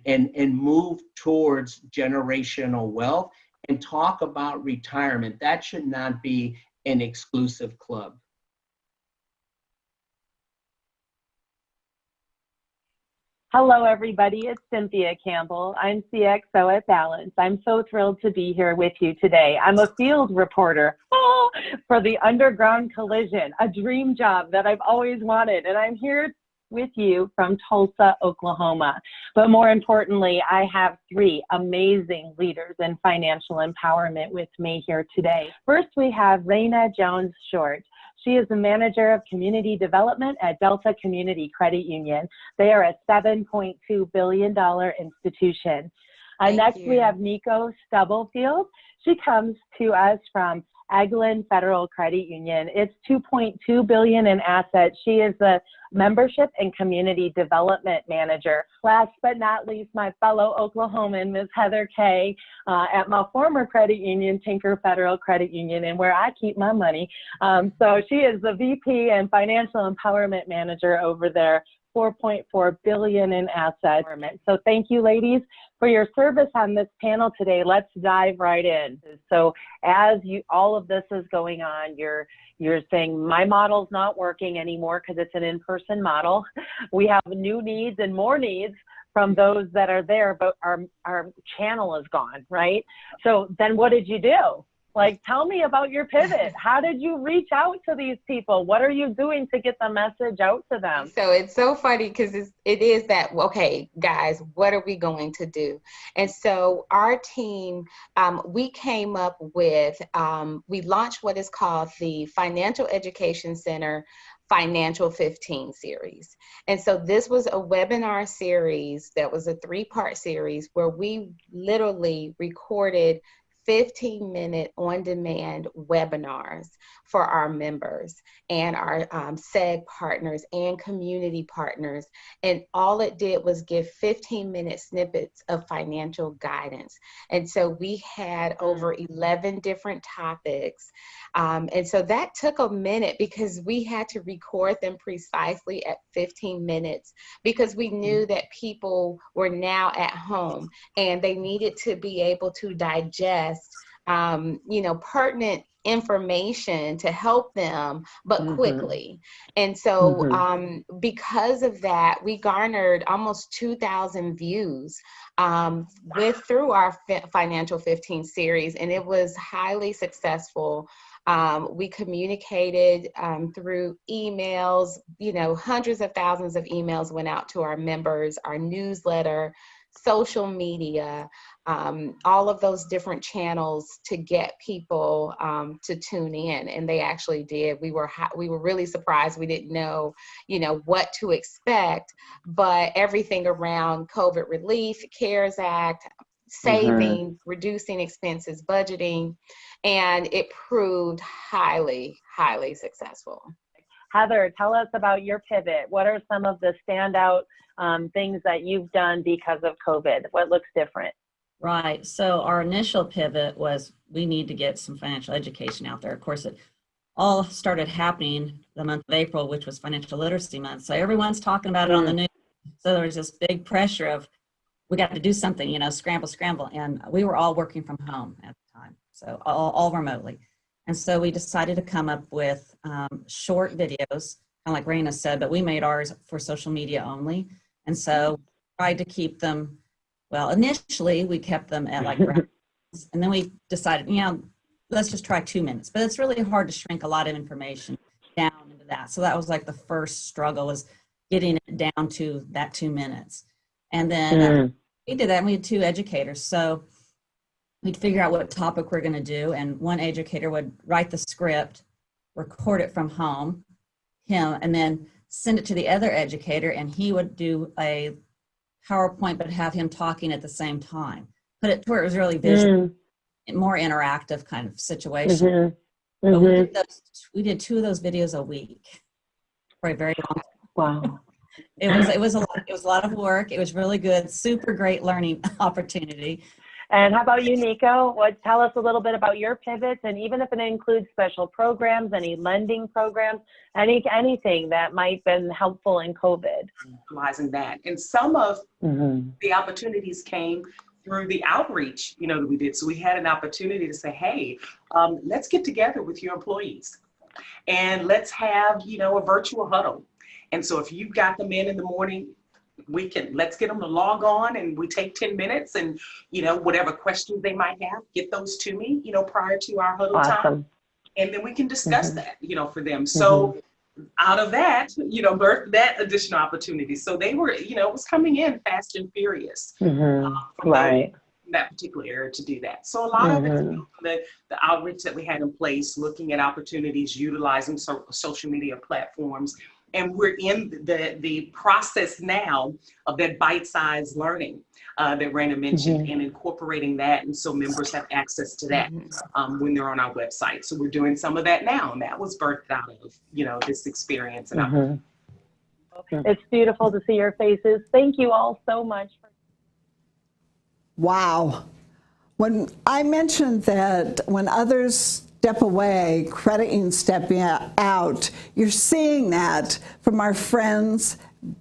move towards generational wealth and talk about retirement. That should not be an exclusive club. Hello, everybody. It's Cynthia Campbell. I'm CXO at Balance. I'm so thrilled to be here with you today. I'm a field reporter for the Underground Collision, a dream job that I've always wanted. And I'm here with you from Tulsa, Oklahoma. But more importantly, I have three amazing leaders in financial empowerment with me here today. First, we have Raina Jones-Short. She is the manager of community development at Delta Community Credit Union. They are a $7.2 billion institution. Next, we have Nico Stubblefield. She comes to us from Agland Federal Credit Union. It's $2.2 billion in assets. She is the membership and community development manager. Last but not least, my fellow Oklahoman, Ms. Heather Kay, at my former credit union, Tinker Federal Credit Union, and where I keep my money. So she is the VP and financial empowerment manager over there. $4.4 billion in assets. So thank you, ladies, for your service on this panel today. Let's dive right in. So as all of this is going on, you're saying my model's not working anymore because it's an in-person model. We have new needs and more needs from those that are there, but our channel is gone, right? So then what did you do? Like, tell me about your pivot. How did you reach out to these people? What are you doing to get the message out to them? So it's so funny because it is that, okay, guys, what are we going to do? And so our team, we came up with, we launched what is called the Financial Education Center Financial 15 series. And so this was a webinar series that was a 3-part series where we literally recorded 15-minute on-demand webinars for our members and our SEG partners and community partners. And all it did was give 15-minute snippets of financial guidance. And so we had over 11 different topics. And so that took a minute because we had to record them precisely at 15 minutes because we knew that people were now at home and they needed to be able to digest pertinent information to help them, but quickly. And so because of that, we garnered almost 2,000 views through our Financial 15 series, and it was highly successful. We communicated through emails, hundreds of thousands of emails went out to our members, our newsletter, social media, all of those different channels to get people to tune in, and they actually did. We were really surprised. We didn't know, what to expect, but everything around COVID relief, CARES Act, saving, reducing expenses, budgeting, and it proved highly, highly successful. Heather, tell us about your pivot. What are some of the standout things that you've done because of COVID? What looks different? Right. So our initial pivot was we need to get some financial education out there. Of course, it all started happening the month of April, which was Financial Literacy Month. So everyone's talking about it on the news. So there was this big pressure of we got to do something, scramble, scramble. And we were all working from home at the time, so all remotely. And so we decided to come up with short videos, kind of like Raina said, but we made ours for social media only. And so tried to keep them, well, initially we kept them at like, and then we decided, let's just try 2 minutes. But it's really hard to shrink a lot of information down into that. So that was like the first struggle, was getting it down to that 2 minutes. And then we did that, and we had 2 educators. So we'd figure out what topic we're going to do, and one educator would write the script, record it from home, and then send it to the other educator, and he would do a PowerPoint, but have him talking at the same time. Put it to where it was really visual, more interactive kind of situation. But we did 2 of those videos a week for a very long time. Wow. It was a lot of work. It was really good, super great learning opportunity. And how about you, Nico? Tell us a little bit about your pivots, and even if it includes special programs, any lending programs, anything that might have been helpful in COVID. Utilizing that. And some of the opportunities came through the outreach, that we did. So we had an opportunity to say, hey, let's get together with your employees and let's have, a virtual huddle. And so if you've got them in the morning, let's get them to log on, and we take 10 minutes, and, whatever questions they might have, get those to me, prior to our huddle time. And then we can discuss that, for them. So out of that, birthed that additional opportunity. So they were, it was coming in fast and furious from that particular area to do that. So a lot of it, the outreach that we had in place, looking at opportunities, utilizing social media platforms. And we're in the process now of that bite-sized learning that Raina mentioned, and incorporating that. And so members have access to that when they're on our website. So we're doing some of that now, and that was birthed out of, this experience. And It's beautiful to see your faces. Thank you all so much. Wow. When I mentioned that when others step away, credit unions stepping out, you're seeing that from our friends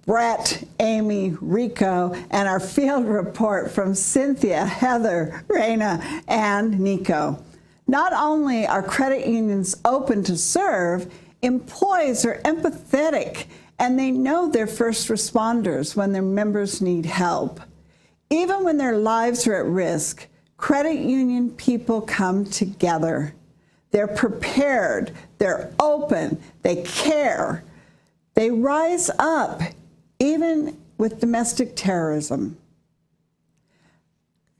Brett, Amy, Rico, and our field report from Cynthia, Heather, Raina, and Nico. Not only are credit unions open to serve, employees are empathetic, and they know they're first responders when their members need help. Even when their lives are at risk, credit union people come together. They're prepared, they're open, they care. They rise up, even with domestic terrorism.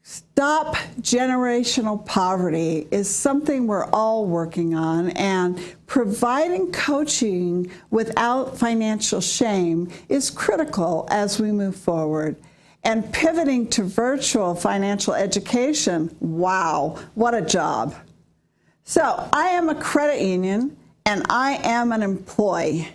Stop generational poverty is something we're all working on, and providing coaching without financial shame is critical as we move forward. And pivoting to virtual financial education, wow, what a job. So I am a credit union, and I am an employee.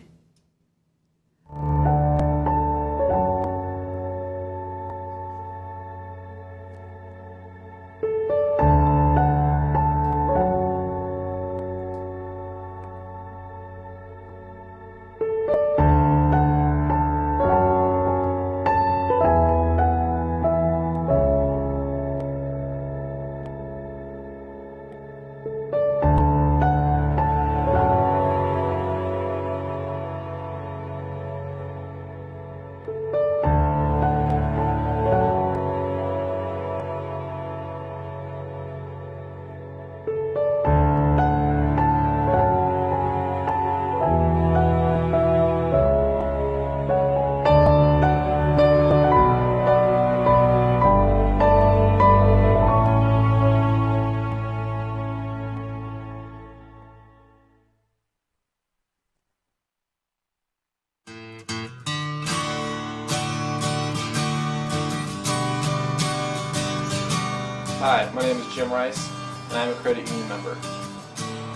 Hi, my name is Jim Rice, and I'm a credit union member.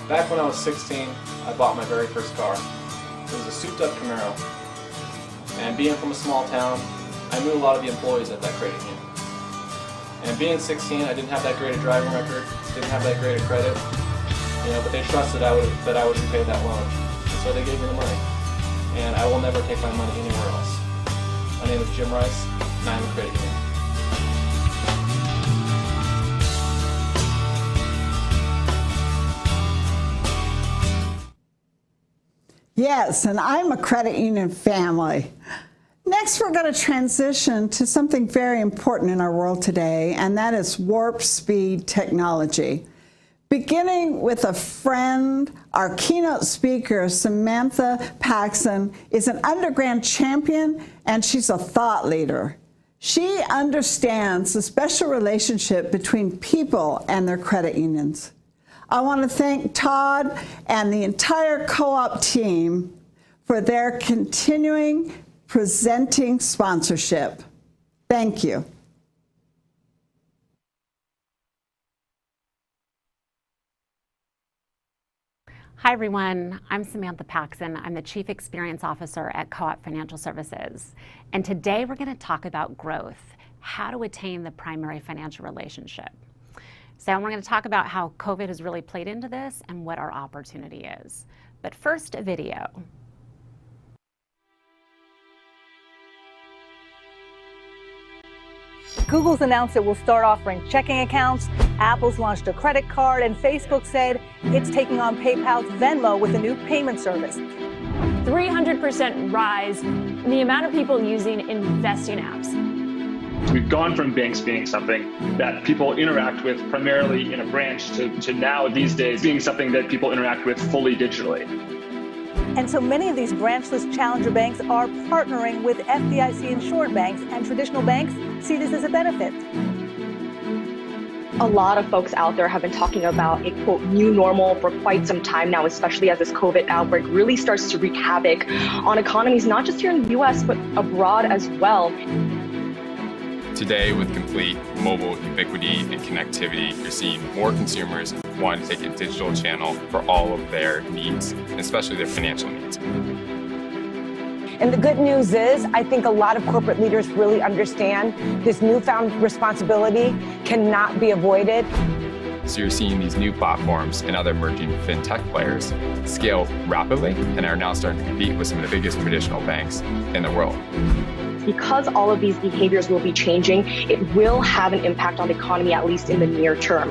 Back when I was 16, I bought my very first car. It was a souped-up Camaro. And being from a small town, I knew a lot of the employees at that credit union. And being 16, I didn't have that great a driving record, didn't have that great a credit, but they trusted that I would repay that loan. And so they gave me the money. And I will never take my money anywhere else. My name is Jim Rice, and I'm a credit union. Yes, and I'm a credit union family. Next, we're going to transition to something very important in our world today, and that is warp speed technology. Beginning with a friend, our keynote speaker, Samantha Paxson, is an undergrad champion, and she's a thought leader. She understands the special relationship between people and their credit unions. I want to thank Todd and the entire co-op team for their continuing presenting sponsorship. Thank you. Hi everyone, I'm Samantha Paxson. I'm the Chief Experience Officer at Co-op Financial Services. And today we're going to talk about growth, how to attain the primary financial relationship. So we're going to talk about how COVID has really played into this and what our opportunity is. But first, a video. Google's announced it will start offering checking accounts, Apple's launched a credit card, and Facebook said it's taking on PayPal's Venmo with a new payment service. 300% rise in the amount of people using investing apps. We've gone from banks being something that people interact with primarily in a branch to now, these days, being something that people interact with fully digitally. And so many of these branchless challenger banks are partnering with FDIC insured banks, and traditional banks see this as a benefit. A lot of folks out there have been talking about a quote new normal for quite some time now, especially as this COVID outbreak really starts to wreak havoc on economies, not just here in the US, but abroad as well. Today, with complete mobile ubiquity and connectivity, you're seeing more consumers want to take a digital channel for all of their needs, especially their financial needs. And the good news is, I think a lot of corporate leaders really understand this newfound responsibility cannot be avoided. So you're seeing these new platforms and other emerging fintech players scale rapidly and are now starting to compete with some of the biggest traditional banks in the world. Because all of these behaviors will be changing, it will have an impact on the economy, at least in the near term.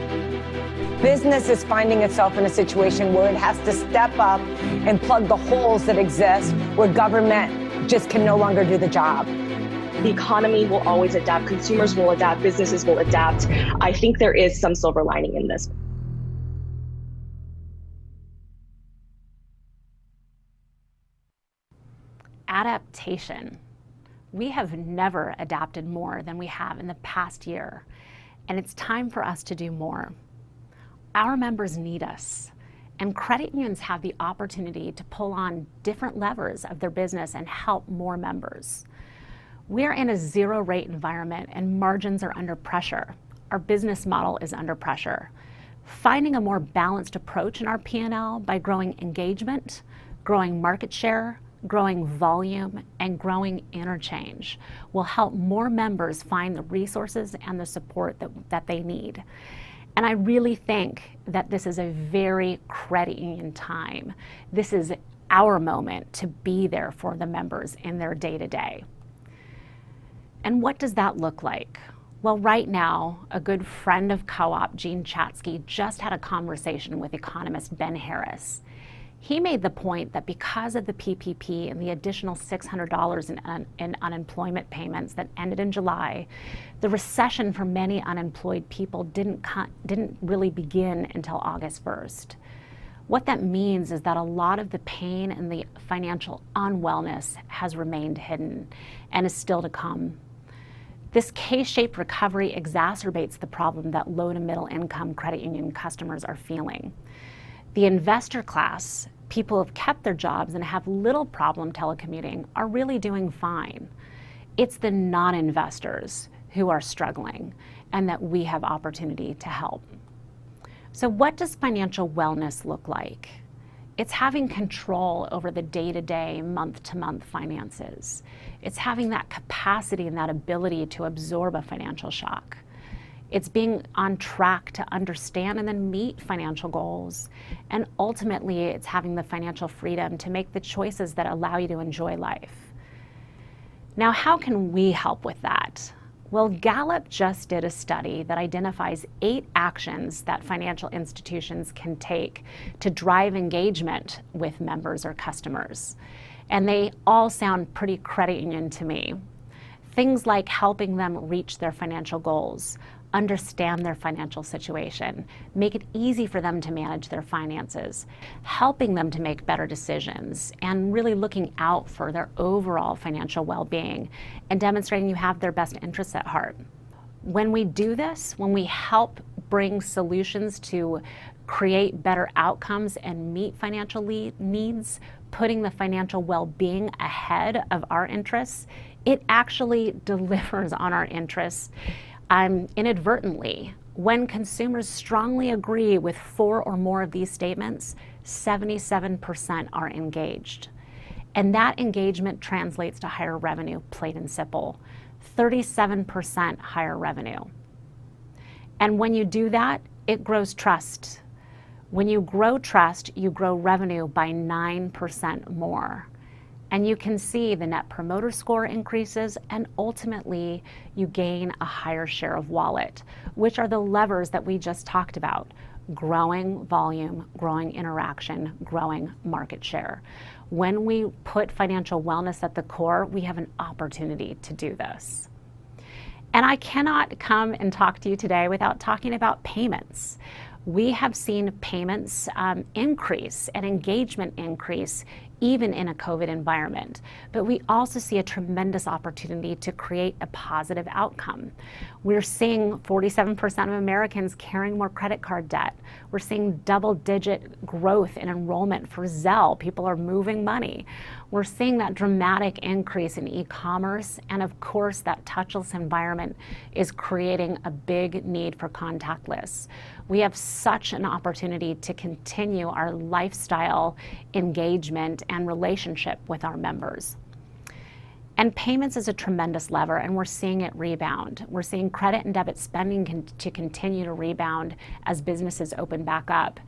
Business is finding itself in a situation where it has to step up and plug the holes that exist where government just can no longer do the job. The economy will always adapt, consumers will adapt, businesses will adapt. I think there is some silver lining in this. Adaptation. We have never adapted more than we have in the past year, and it's time for us to do more. Our members need us, and credit unions have the opportunity to pull on different levers of their business and help more members. We're in a zero-rate environment and margins are under pressure. Our business model is under pressure. Finding a more balanced approach in our P&L by growing engagement, growing market share, growing volume, and growing interchange will help more members find the resources and the support that they need. And I really think that this is a very credit union time. This is our moment to be there for the members in their day-to-day. And what does that look like? Well, right now, a good friend of Co-op, Gene Chatsky, just had a conversation with economist Ben Harris. He made the point that because of the PPP and the additional $600 in unemployment payments that ended in July, the recession for many unemployed people didn't really begin until August 1st. What that means is that a lot of the pain and the financial unwellness has remained hidden and is still to come. This K-shaped recovery exacerbates the problem that low to middle income credit union customers are feeling. The investor class, people who have kept their jobs and have little problem telecommuting, are really doing fine. It's the non-investors who are struggling and that we have opportunity to help. So what does financial wellness look like? It's having control over the day-to-day, month-to-month finances. It's having that capacity and that ability to absorb a financial shock. It's being on track to understand and then meet financial goals. And ultimately, it's having the financial freedom to make the choices that allow you to enjoy life. Now, how can we help with that? Well, Gallup just did a study that identifies 8 actions that financial institutions can take to drive engagement with members or customers. And they all sound pretty credit union to me. Things like helping them reach their financial goals, understand their financial situation, make it easy for them to manage their finances, helping them to make better decisions, and really looking out for their overall financial well-being and demonstrating you have their best interests at heart. When we do this, when we help bring solutions to create better outcomes and meet financial needs, putting the financial well-being ahead of our interests, it actually delivers on our interests inadvertently. When consumers strongly agree with 4 or more of these statements, 77% are engaged. And that engagement translates to higher revenue, plain and simple. 37% higher revenue. And when you do that, it grows trust. When you grow trust, you grow revenue by 9% more. And you can see the Net Promoter Score increases, and ultimately you gain a higher share of wallet, which are the levers that we just talked about: growing volume, growing interaction, growing market share. When we put financial wellness at the core, we have an opportunity to do this. And I cannot come and talk to you today without talking about payments. We have seen payments increase and engagement increase even in a COVID environment. But we also see a tremendous opportunity to create a positive outcome. We're seeing 47% of Americans carrying more credit card debt. We're seeing double-digit growth in enrollment for Zelle. People are moving money. We're seeing that dramatic increase in e-commerce, and of course that touchless environment is creating a big need for contactless. We have such an opportunity to continue our lifestyle engagement and relationship with our members. And payments is a tremendous lever, and we're seeing it rebound. We're seeing credit and debit spending to continue to rebound as businesses open back up.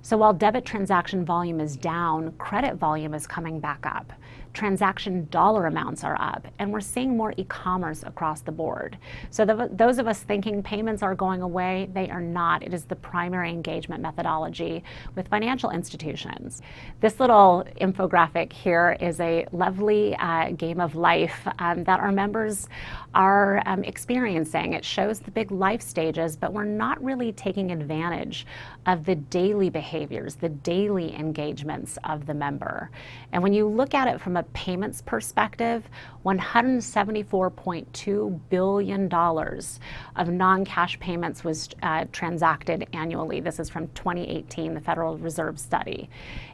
So while debit transaction volume is down, credit volume is coming back up. Transaction dollar amounts are up, and we're seeing more e-commerce across the board. So those of us thinking payments are going away, they are not. It is the primary engagement methodology with financial institutions. This little infographic here is a lovely game of life that our members are experiencing. It shows the big life stages, but we're not really taking advantage of the daily behaviors, the daily engagements of the member. And when you look at it from a payments perspective, $174.2 billion of non-cash payments was transacted annually. This is from 2018, the Federal Reserve study.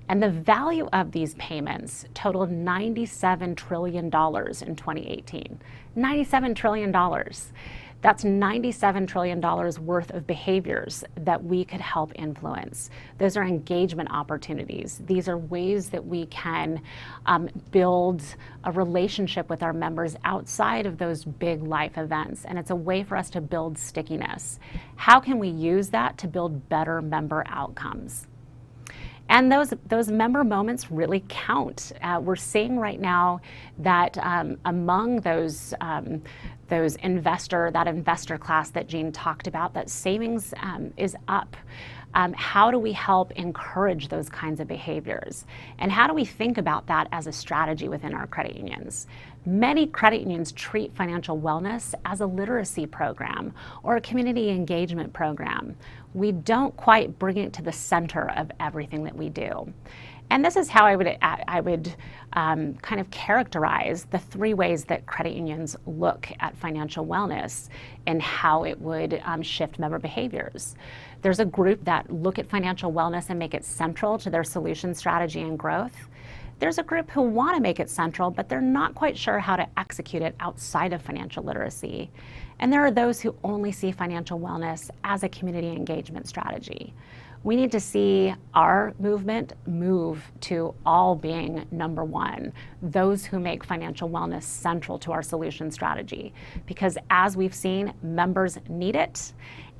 And the value of these payments totaled $97 trillion in 2018. $97 trillion. That's $97 trillion worth of behaviors that we could help influence. Those are engagement opportunities. These are ways that we can build a relationship with our members outside of those big life events. And it's a way for us to build stickiness. How can we use that to build better member outcomes? And those member moments really count. We're seeing right now that among those investor class that Jean talked about, that savings is up. How do we help encourage those kinds of behaviors? And how do we think about that as a strategy within our credit unions? Many credit unions treat financial wellness as a literacy program or a community engagement program. We don't quite bring it to the center of everything that we do. And this is how I would kind of characterize the three ways that credit unions look at financial wellness and how it would shift member behaviors. There's a group that look at financial wellness and make it central to their solution strategy and growth. There's a group who want to make it central, but they're not quite sure how to execute it outside of financial literacy. And there are those who only see financial wellness as a community engagement strategy. We need to see our movement move to all being number one, those who make financial wellness central to our solution strategy. Because as we've seen, members need it,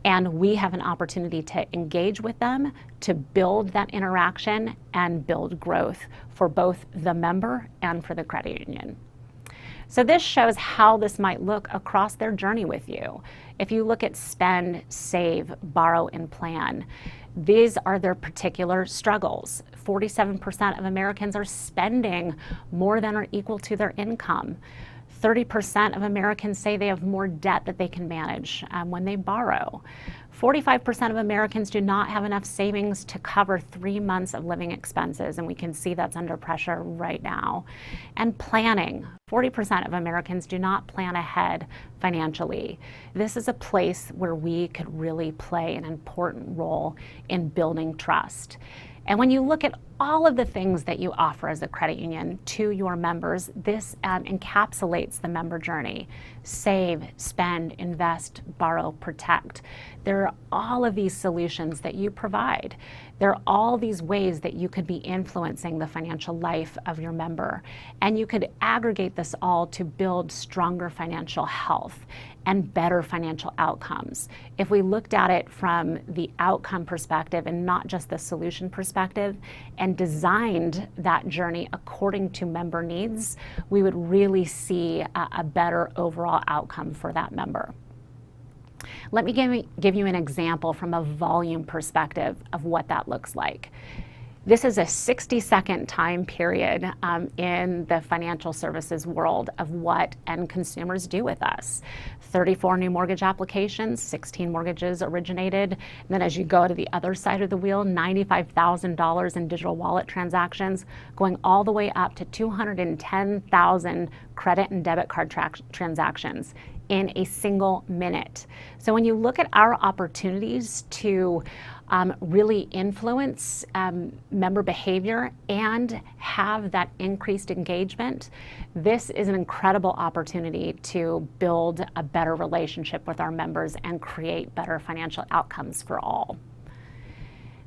and we have an opportunity to engage with them to build that interaction and build growth for both the member and for the credit union. So this shows how this might look across their journey with you. If you look at spend, save, borrow, and plan, these are their particular struggles. 47% of Americans are spending more than or equal to their income. 30% of Americans say they have more debt that they can manage when they borrow. 45% of Americans do not have enough savings to cover 3 months of living expenses, and we can see that's under pressure right now. And planning. 40% of Americans do not plan ahead financially. This is a place where we could really play an important role in building trust. And when you look at all of the things that you offer as a credit union to your members, this encapsulates the member journey. Save, spend, invest, borrow, protect. There are all of these solutions that you provide. There are all these ways that you could be influencing the financial life of your member, and you could aggregate this all to build stronger financial health and better financial outcomes. If we looked at it from the outcome perspective and not just the solution perspective, and designed that journey according to member needs, we would really see a better overall outcome for that member. Let me give you an example from a volume perspective of what that looks like. This is a 60-second time period in the financial services world of what end consumers do with us. 34 new mortgage applications, 16 mortgages originated. And then as you go to the other side of the wheel, $95,000 in digital wallet transactions, going all the way up to 210,000 credit and debit card transactions in a single minute. So when you look at our opportunities to really influence member behavior and have that increased engagement, this is an incredible opportunity to build a better relationship with our members and create better financial outcomes for all.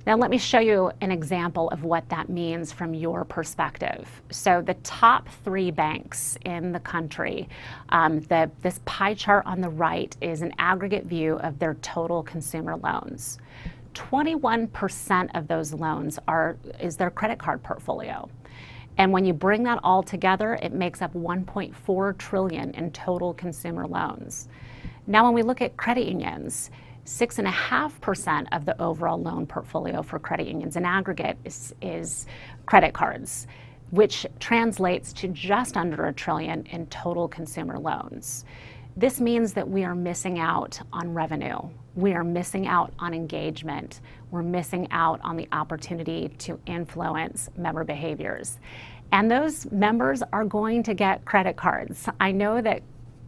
Now let me show you an example of what that means from your perspective. So the top 3 banks in the country, this pie chart on the right is an aggregate view of their total consumer loans. 21% of those loans is their credit card portfolio. And when you bring that all together, it makes up $1.4 trillion in total consumer loans. Now when we look at credit unions, 6.5% of the overall loan portfolio for credit unions in aggregate is credit cards, which translates to just under $1 trillion in total consumer loans. This means that we are missing out on revenue. We are missing out on engagement. We're missing out on the opportunity to influence member behaviors. And those members are going to get credit cards. I know that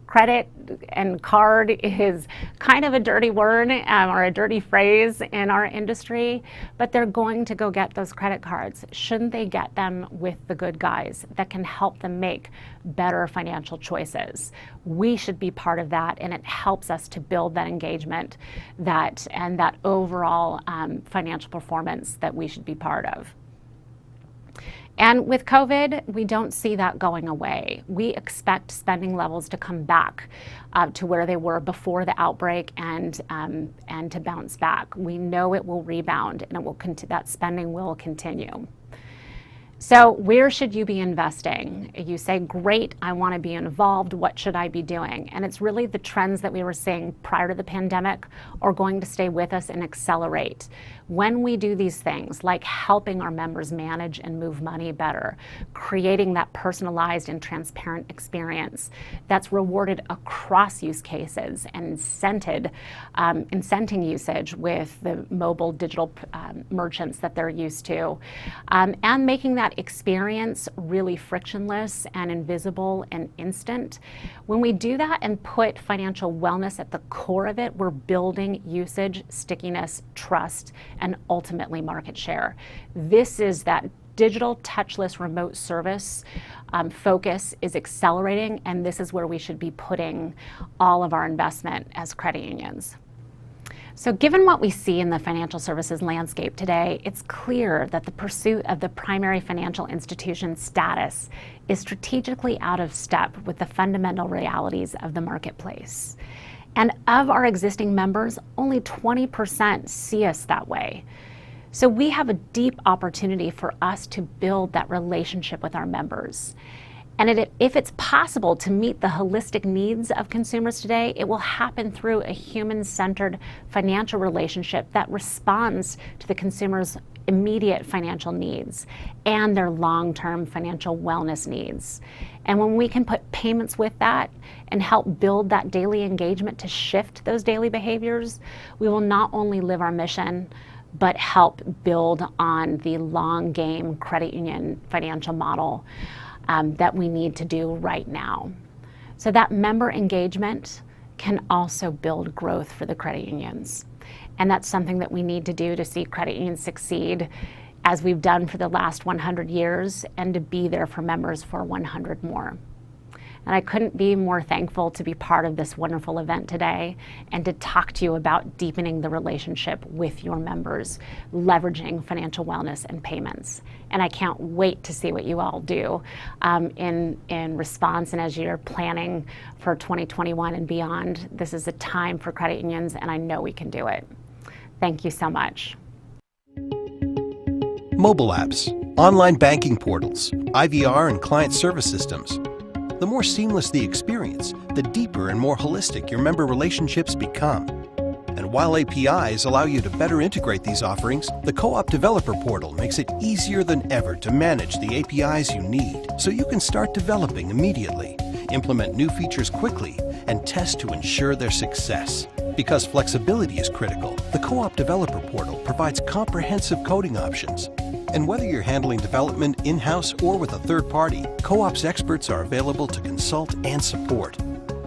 credit and card is kind of a dirty word or a dirty phrase in our industry, but they're going to go get those credit cards. Shouldn't they get them with the good guys that can help them make better financial choices? We should be part of that, and it helps us to build that engagement and that overall financial performance that we should be part of. And with COVID, we don't see that going away. We expect spending levels to come back to where they were before the outbreak and to bounce back. We know it will rebound and that spending will continue. So where should you be investing? You say, great, I want to be involved. What should I be doing? And it's really the trends that we were seeing prior to the pandemic are going to stay with us and accelerate. When we do these things, like helping our members manage and move money better, creating that personalized and transparent experience that's rewarded across use cases and incenting usage with the mobile digital merchants that they're used to, and making that experience really frictionless and invisible and instant. When we do that and put financial wellness at the core of it, we're building usage, stickiness, trust, and ultimately market share. This is that digital touchless remote service focus is accelerating, and this is where we should be putting all of our investment as credit unions. So given what we see in the financial services landscape today, it's clear that the pursuit of the primary financial institution status is strategically out of step with the fundamental realities of the marketplace. And of our existing members, only 20% see us that way. So we have a deep opportunity for us to build that relationship with our members. And if it's possible to meet the holistic needs of consumers today, it will happen through a human-centered financial relationship that responds to the consumer's immediate financial needs and their long-term financial wellness needs. And when we can put payments with that and help build that daily engagement to shift those daily behaviors, we will not only live our mission, but help build on the long game credit union financial model that we need to do right now. So that member engagement can also build growth for the credit unions. And that's something that we need to do to see credit unions succeed as we've done for the last 100 years and to be there for members for 100 more. And I couldn't be more thankful to be part of this wonderful event today and to talk to you about deepening the relationship with your members, leveraging financial wellness and payments. And I can't wait to see what you all do in response, and as you're planning for 2021 and beyond. This is a time for credit unions, and I know we can do it. Thank you so much. Mobile apps, online banking portals, IVR and client service systems. The more seamless the experience, the deeper and more holistic your member relationships become. And while APIs allow you to better integrate these offerings, the Co-op Developer Portal makes it easier than ever to manage the APIs you need, so you can start developing immediately, implement new features quickly, and test to ensure their success. Because flexibility is critical, the Co-op Developer Portal provides comprehensive coding options. And whether you're handling development in-house or with a third party, Co-op's experts are available to consult and support.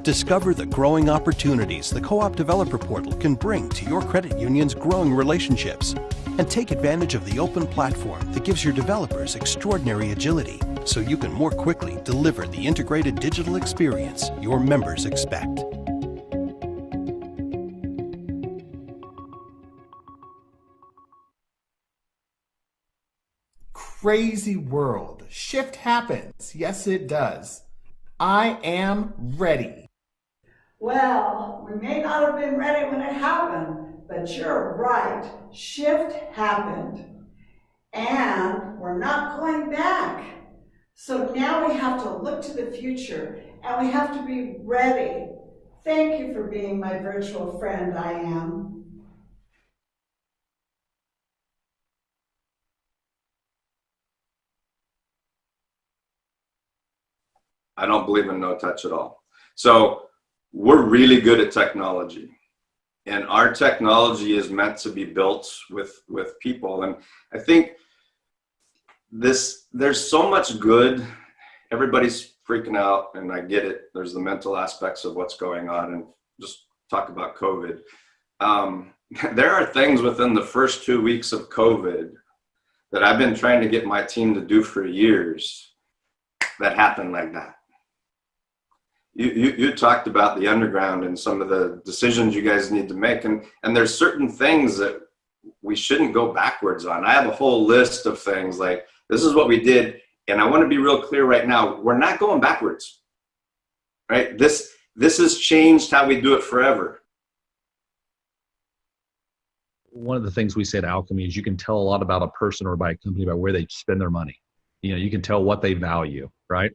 Discover the growing opportunities the Co-op Developer Portal can bring to your credit union's growing relationships. And take advantage of the open platform that gives your developers extraordinary agility, so you can more quickly deliver the integrated digital experience your members expect. Crazy world. Shift happens. Yes, it does. I am ready. Well, we may not have been ready when it happened, but you're right. Shift happened. And we're not going back. So now we have to look to the future, and we have to be ready. Thank you for being my virtual friend, I am. I don't believe in no touch at all. So we're really good at technology, and our technology is meant to be built with people. And I think there's so much good. Everybody's freaking out, and I get it. There's the mental aspects of what's going on, and just talk about COVID. There are things within the first 2 weeks of COVID that I've been trying to get my team to do for years that happened like that. You talked about the underground and some of the decisions you guys need to make, and there's certain things that we shouldn't go backwards on. I have a whole list of things like, this is what we did, and I want to be real clear right now, we're not going backwards, right? This has changed how we do it forever. One of the things we say at Alchemy is you can tell a lot about a person or by a company by where they spend their money. You know, you can tell what they value, right?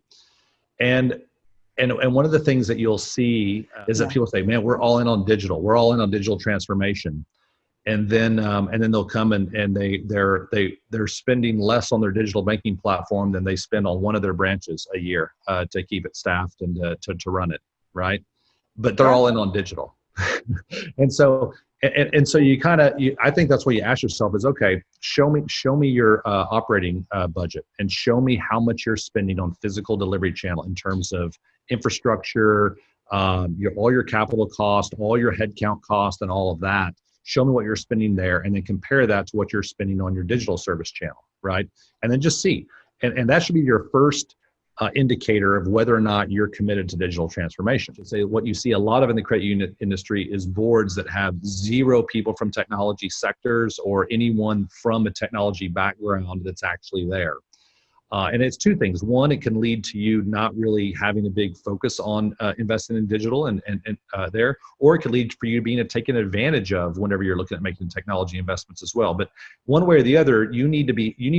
And one of the things that you'll see is that people say, man, we're all in on digital. We're all in on digital transformation. And then they'll come and they're spending less on their digital banking platform than they spend on one of their branches a year to keep it staffed and to run it, right? But they're all in on digital. And so you I think that's what you ask yourself is, okay, show me your operating budget, and show me how much you're spending on physical delivery channel in terms of infrastructure, all your capital cost, all your headcount cost, and all of that. Show me what you're spending there, and then compare that to what you're spending on your digital service channel, right? And then just see, and that should be your first indicator of whether or not you're committed to digital transformation. Say what you see a lot of in the credit union industry is boards that have zero people from technology sectors or anyone from a technology background that's actually there. And it's two things. One, it can lead to you not really having a big focus on investing in digital and there, or it could lead for you being taken advantage of whenever you're looking at making technology investments as well. But one way or the other, you need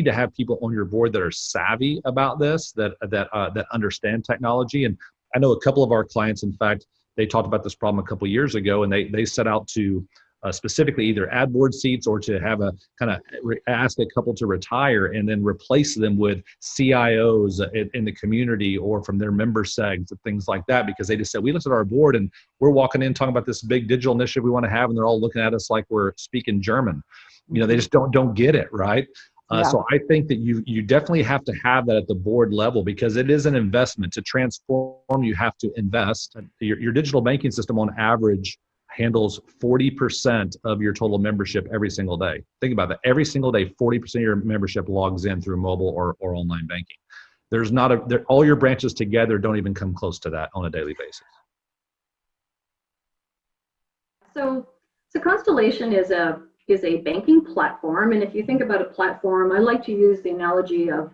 to have people on your board that are savvy about this, that understand technology. And I know a couple of our clients, in fact, they talked about this problem a couple of years ago, and they set out to specifically either add board seats or to have a kind of ask a couple to retire and then replace them with CIOs in the community or from their member segs and things like that, because they just said, we looked at our board and we're walking in talking about this big digital initiative we want to have, and they're all looking at us like we're speaking German. You know, they just don't get it, right? So I think that you definitely have to have that at the board level, because it is an investment. To transform, you have to invest. Your digital banking system on average handles 40% of your total membership every single day. Think about that. Every single day, 40% of your membership logs in through mobile or online banking. There's not all your branches together don't even come close to that on a daily basis. So Constellation is a banking platform, and if you think about a platform, I like to use the analogy of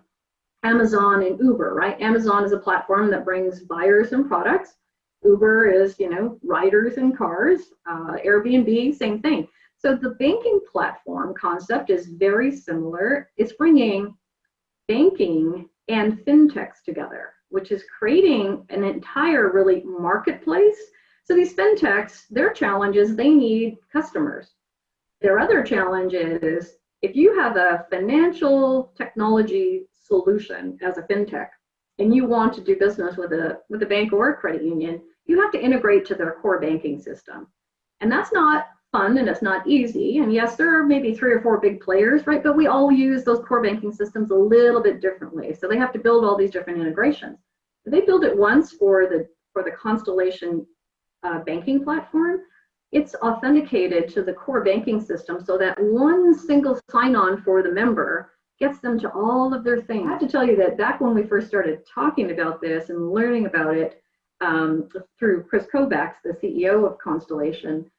Amazon and Uber, right? Amazon is a platform that brings buyers and products. Uber is, riders and cars. Airbnb, same thing. So the banking platform concept is very similar. It's bringing banking and fintechs together, which is creating an entire really marketplace. So these fintechs, their challenge is they need customers. Their other challenge is if you have a financial technology solution as a fintech and you want to do business with a bank or a credit union, you have to integrate to their core banking system. And that's not fun and it's not easy. And yes, there are maybe 3 or 4 big players, right? But we all use those core banking systems a little bit differently. So they have to build all these different integrations. If they build it once for the Constellation banking platform, it's authenticated to the core banking system so that one single sign-on for the member gets them to all of their things. I have to tell you that back when we first started talking about this and learning about it through Chris Kovacs, the CEO of Constellation,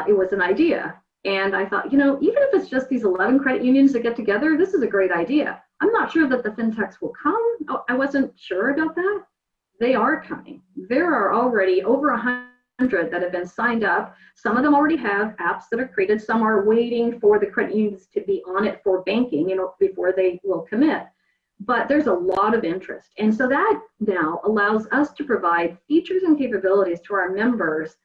it was an idea. And I thought, even if it's just these 11 credit unions that get together, this is a great idea. I'm not sure that the fintechs will come. I wasn't sure about that. They are coming. There are already over 100 that have been signed up. Some of them already have apps that are created. Some are waiting for the credit unions to be on it for banking, before they will commit. But there's a lot of interest. And so that now allows us to provide features and capabilities to our members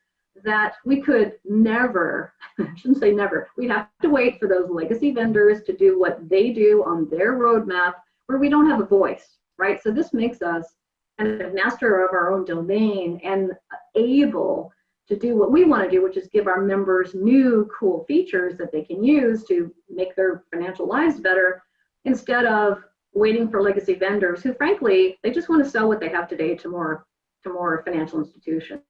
that we could never, I shouldn't say never, we'd have to wait for those legacy vendors to do what they do on their roadmap where we don't have a voice, right? So this makes us kind of master of our own domain and able to do what we want to do, which is give our members new cool features that they can use to make their financial lives better instead of waiting for legacy vendors who, frankly, they just want to sell what they have today to more financial institutions.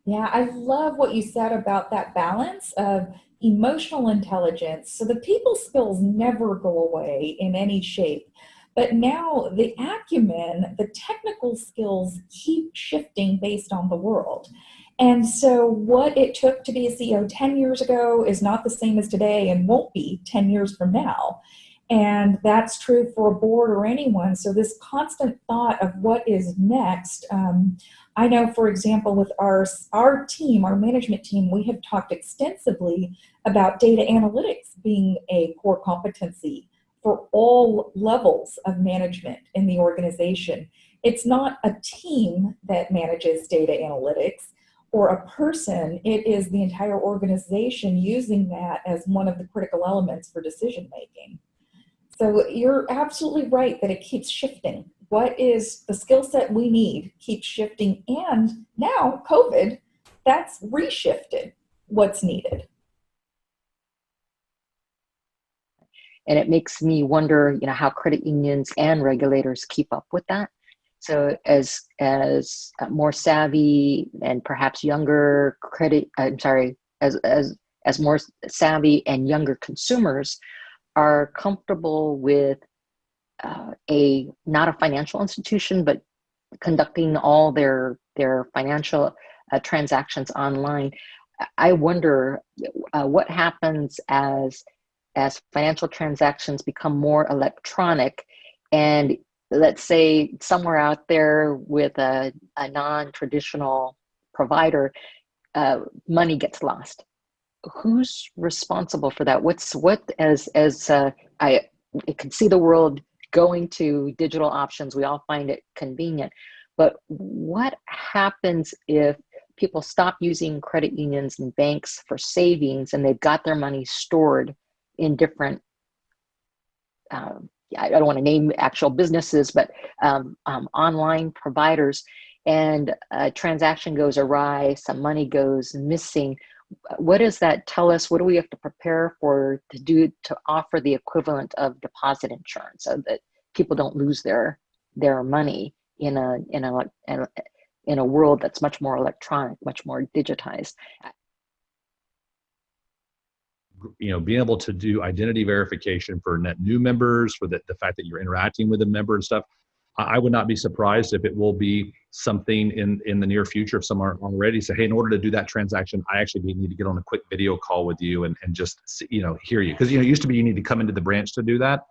Yeah, I love what you said about that balance of emotional intelligence. So the people skills never go away in any shape. But now the acumen, the technical skills keep shifting based on the world. And so what it took to be a CEO 10 years ago is not the same as today and won't be 10 years from now. And that's true for a board or anyone. So this constant thought of what is next. I know, for example, with our team, our management team, we have talked extensively about data analytics being a core competency for all levels of management in the organization. It's not a team that manages data analytics or a person, it is the entire organization using that as one of the critical elements for decision making. So you're absolutely right that it keeps shifting. What is the skill set we need keeps shifting, and now COVID, that's reshifted what's needed. And it makes me wonder, how credit unions and regulators keep up with that. So as more savvy and perhaps younger as more savvy and younger consumers are comfortable with not a financial institution, but conducting all their financial transactions online, I wonder what happens as financial transactions become more electronic, and let's say somewhere out there with a non-traditional provider, money gets lost. Who's responsible for that? I can see the world going to digital options. We all find it convenient, but what happens if people stop using credit unions and banks for savings and they've got their money stored in different, I don't want to name actual businesses, but online providers, and a transaction goes awry, some money goes missing? What does that tell us? What do we have to prepare for to offer the equivalent of deposit insurance so that people don't lose their money in a world that's much more electronic, much more digitized? being able to do identity verification for net new members, for the fact that you're interacting with a member and stuff. I would not be surprised if it will be something in the near future if someone already say, hey, in order to do that transaction, I actually need to get on a quick video call with you and just hear you. Because it used to be you need to come into the branch to do that.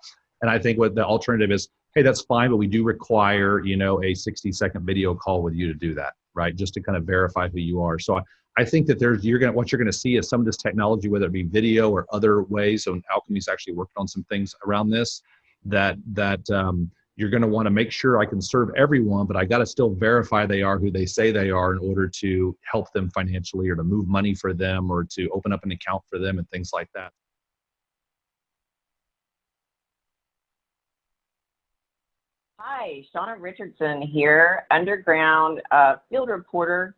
And I think what the alternative is, hey, that's fine, but we do require, a 60-second video call with you to do that, right? Just to kind of verify who you are. So I think that what you're going to see is some of this technology, whether it be video or other ways. So Alchemy's actually worked on some things around this that you're going to want to make sure I can serve everyone, but I got to still verify they are who they say they are in order to help them financially or to move money for them or to open up an account for them and things like that. Hi, Shauna Richardson here, Underground field reporter,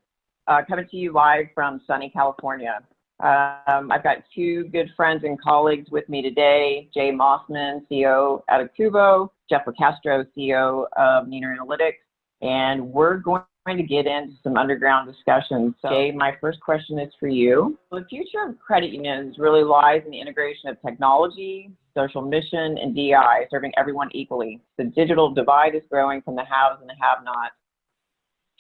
coming to you live from sunny California. I've got two good friends and colleagues with me today, Jay Mossman, CEO out of Kubo, Jeff Castro, CEO of Neener Analytics, and we're going to get into some underground discussions. So, Jay, my first question is for you. The future of credit unions really lies in the integration of technology, social mission, and DI, serving everyone equally. The digital divide is growing from the haves and the have-nots.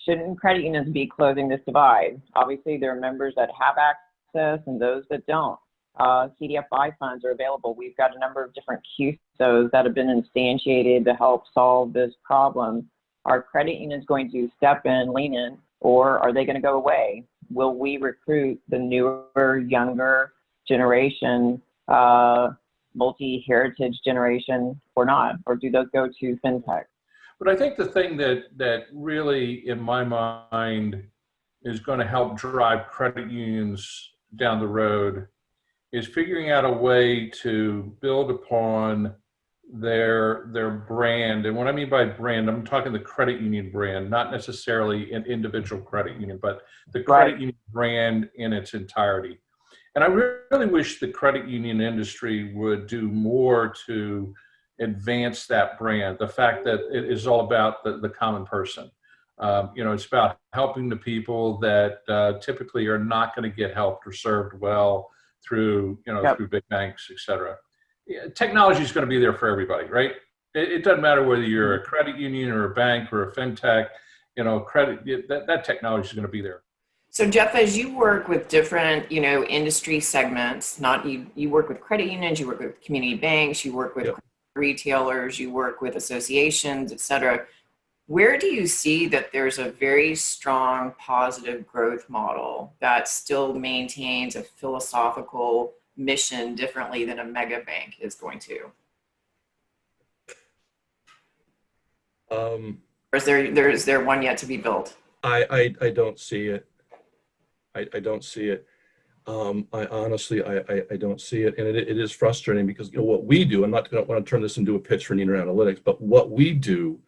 Shouldn't credit unions be closing this divide? Obviously, there are members that have access and those that don't. CDFI funds are available. We've got a number of different CUSOs that have been instantiated to help solve this problem. Are credit unions going to step in, lean in, or are they going to go away? Will we recruit the newer, younger generation, multi-heritage generation or not? Or do those go to fintech? But I think the thing that really, in my mind, is going to help drive credit unions down the road is figuring out a way to build upon their brand. And what I mean by brand, I'm talking the credit union brand, not necessarily an individual credit union, but the credit union brand in its entirety. And I really wish the credit union industry would do more to advance that brand. The fact that it is all about the common person. It's about helping the people that typically are not going to get helped or served well through big banks, et cetera. Technology is going to be there for everybody, right? It doesn't matter whether you're a credit union or a bank or a fintech, that technology is going to be there. So Jeff, as you work with different, industry segments, you work with credit unions, you work with community banks, you work with retailers, you work with associations, et cetera. Where do you see that there's a very strong positive growth model that still maintains a philosophical mission differently than a mega bank is going to? Or is there one yet to be built? I don't see it. I don't see it. I honestly don't see it, and it is frustrating because what we do. I don't want to turn this into a pitch for Neener Analytics, but what we do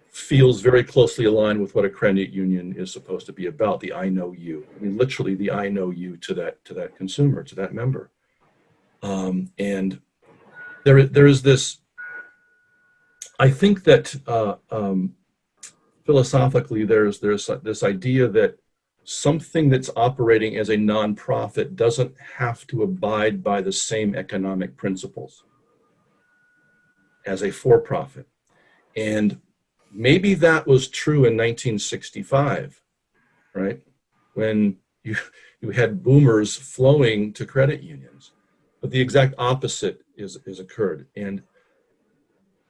feels very closely aligned with what a credit union is supposed to be about. The I know you. I mean, literally the I know you to that consumer, to that member. And there is this. I think that philosophically, there's this idea that something that's operating as a nonprofit doesn't have to abide by the same economic principles as a for-profit. And maybe that was true in 1965, right? When you had boomers flowing to credit unions. But the exact opposite is occurred. And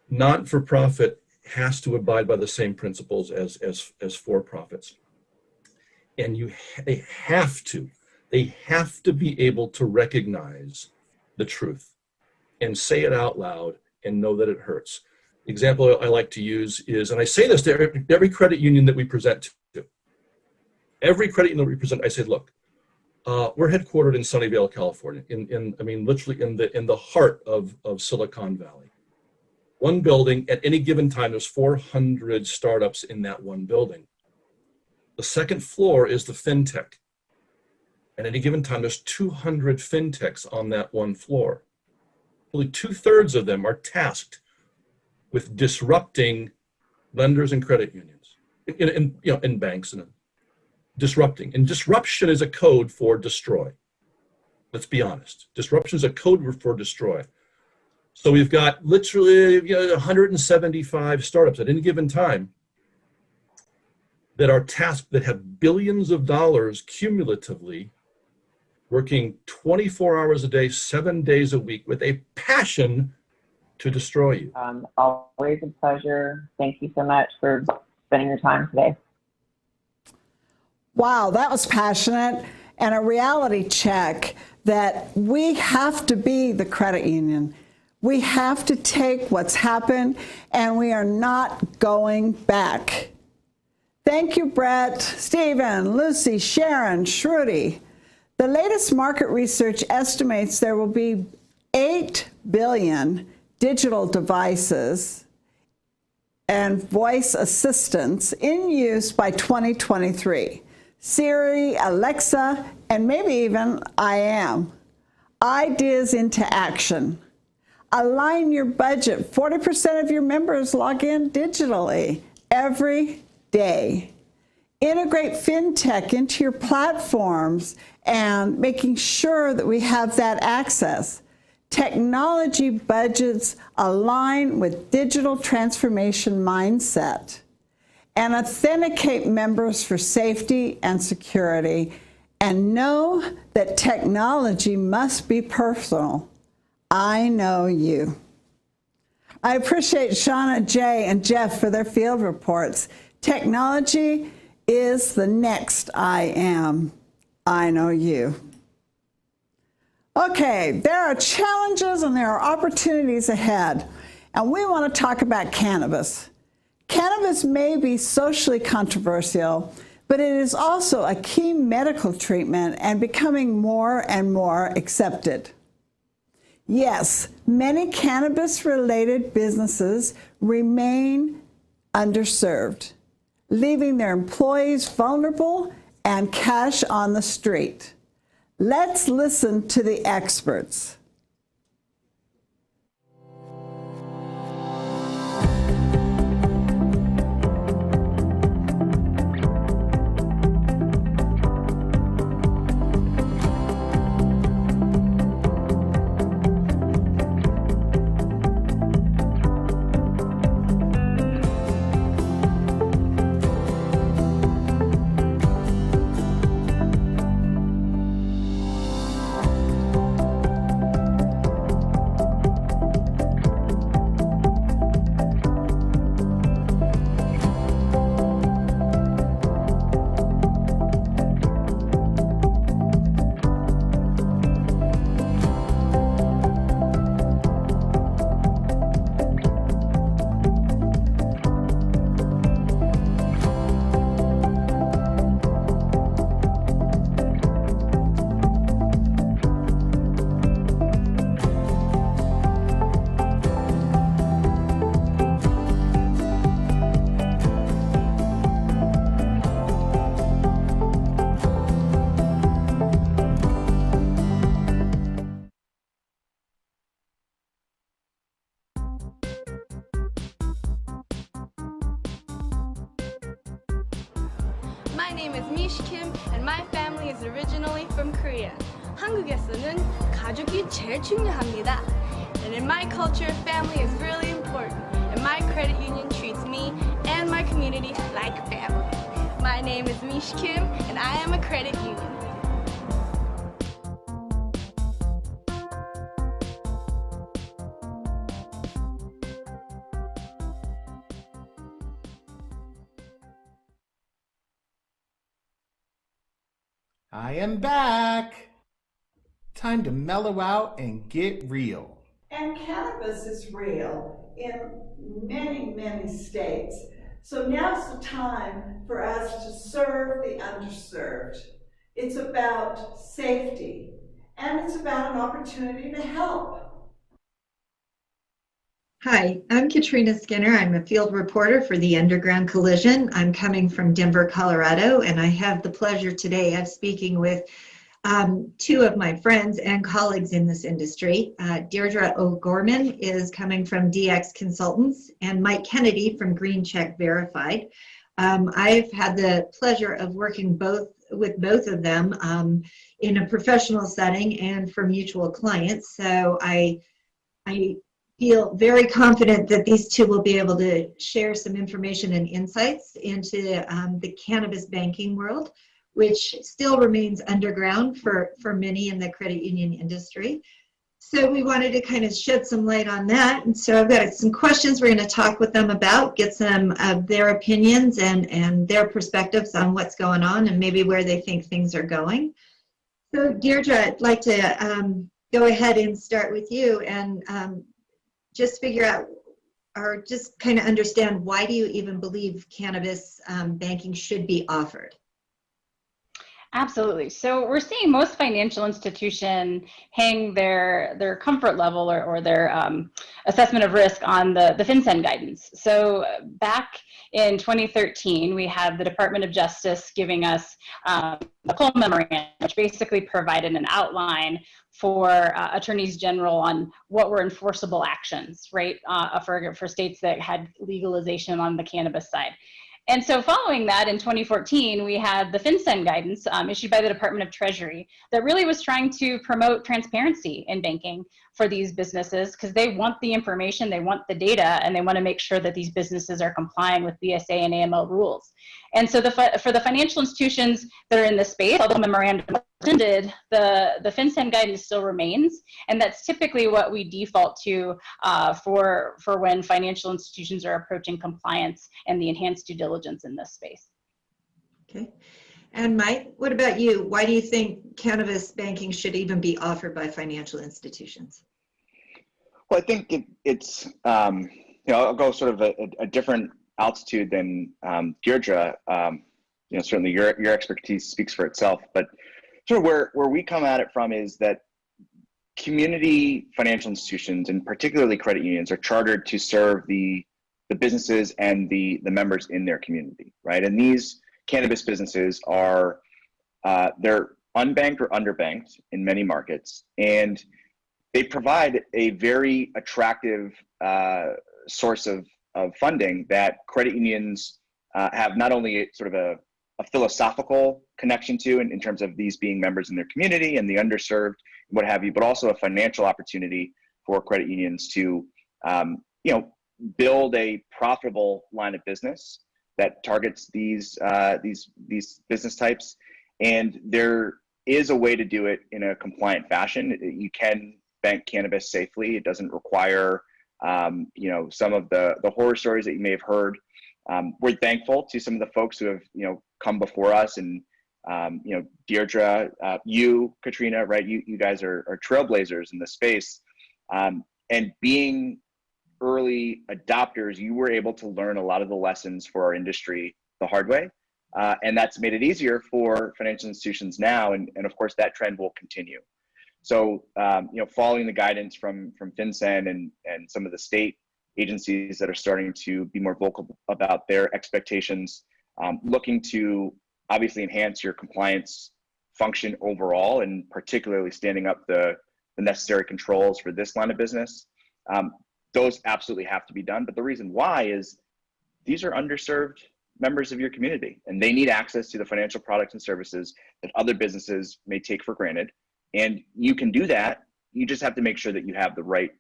not-for-profit has to abide by the same principles as for-profits. And they have to be able to recognize the truth and say it out loud and know that it hurts. The example I like to use is, and I say this to every credit union that we present to, every credit union that we present, I say, look, we're headquartered in Sunnyvale, California, literally in the heart of Silicon Valley. One building, at any given time, there's 400 startups in that one building. The second floor is the fintech. At any given time, there's 200 fintechs on that one floor. Only 2/3 of them are tasked with disrupting lenders and credit unions, in banks and disrupting. And disruption is a code for destroy. Let's be honest. Disruption is a code word for destroy. So we've got literally 175 startups at any given time that are tasked, that have billions of dollars cumulatively, working 24 hours a day, 7 days a week, with a passion to destroy you. Always a pleasure. Thank you so much for spending your time today. Wow, that was passionate, and a reality check that we have to be the credit union. We have to take what's happened, and we are not going back. Thank you, Brett, Stephen, Lucy, Sharon, Shruti. The latest market research estimates there will be 8 billion digital devices and voice assistants in use by 2023. Siri, Alexa, and maybe even I Am. Ideas into action. Align your budget. 40% of your members log in digitally every day. Integrate fintech into your platforms and making sure that we have that access. Technology budgets align with digital transformation mindset. And authenticate members for safety and security. And know that technology must be personal. I know you. I appreciate Shauna, Jay, and Jeff for their field reports. Technology is the next I Am. I know you. Okay, there are challenges and there are opportunities ahead. And we want to talk about cannabis. Cannabis may be socially controversial, but it is also a key medical treatment and becoming more and more accepted. Yes, many cannabis-related businesses remain underserved, leaving their employees vulnerable and cash on the street. Let's listen to the experts. My name is Mish Kim and my family is originally from Korea. 한국에서는 가족이 제일 중요합니다. And in my culture, family is really important. And my credit union treats me and my community like family. My name is Mish Kim and I am a credit union. I am back. Time to mellow out and get real. And cannabis is real in many, many states. So now's the time for us to serve the underserved. It's about safety, and it's about an opportunity to help. Hi, I'm Katrina Skinner. I'm a field reporter for the Underground Collision. I'm coming from Denver, Colorado, and I have the pleasure today of speaking with two of my friends and colleagues in this industry. Deirdre O'Gorman is coming from DX Consultants, and Mike Kennedy from Green Check Verified. I've had the pleasure of working with both of them in a professional setting and for mutual clients. So I feel very confident that these two will be able to share some information and insights into the cannabis banking world, which still remains underground for many in the credit union industry. So we wanted to kind of shed some light on that. And so I've got some questions we're going to talk with them about, get some of their opinions and their perspectives on what's going on and maybe where they think things are going. So Deirdre, I'd like to go ahead and start with you and just figure out or just kind of understand, why do you even believe cannabis banking should be offered? Absolutely. So we're seeing most financial institutions hang their comfort level or their assessment of risk on the FinCEN guidance. So back in 2013, we had the Department of Justice giving us a Cole memorandum, which basically provided an outline for attorneys general on what were enforceable actions, right, for states that had legalization on the cannabis side. And so following that, in 2014, we had the FinCEN guidance issued by the Department of Treasury that really was trying to promote transparency in banking for these businesses, because they want the information, they want the data, and they want to make sure that these businesses are complying with BSA and AML rules. And so for the financial institutions that are in this space, although the memorandum was ended, the FinCEN guidance still remains, and that's typically what we default to for when financial institutions are approaching compliance and the enhanced due diligence in this space. Okay. And Mike, what about you? Why do you think cannabis banking should even be offered by financial institutions? Well, I think it's I'll go sort of a different altitude than Deirdre. Certainly your expertise speaks for itself, but sort of where we come at it from is that community financial institutions, and particularly credit unions, are chartered to serve the businesses and the members in their community, right? And these cannabis businesses are they're unbanked or underbanked in many markets, and they provide a very attractive source of funding that credit unions have not only sort of a philosophical connection to in terms of these being members in their community and the underserved, what have you, but also a financial opportunity for credit unions to build a profitable line of business that targets these business types. And there is a way to do it in a compliant fashion. You can bank cannabis safely. It doesn't require some of the horror stories that you may have heard. We're thankful to some of the folks who have come before us, and Deirdre, you, Katrina, right? You guys are trailblazers in the space, and being early adopters, you were able to learn a lot of the lessons for our industry the hard way, and that's made it easier for financial institutions now, and of course that trend will continue. So following the guidance from FinCEN and some of the state agencies that are starting to be more vocal about their expectations, looking to obviously enhance your compliance function overall, and particularly standing up the necessary controls for this line of business. Those absolutely have to be done. But the reason why is these are underserved members of your community, and they need access to the financial products and services that other businesses may take for granted. And you can do that. You just have to make sure that you have the right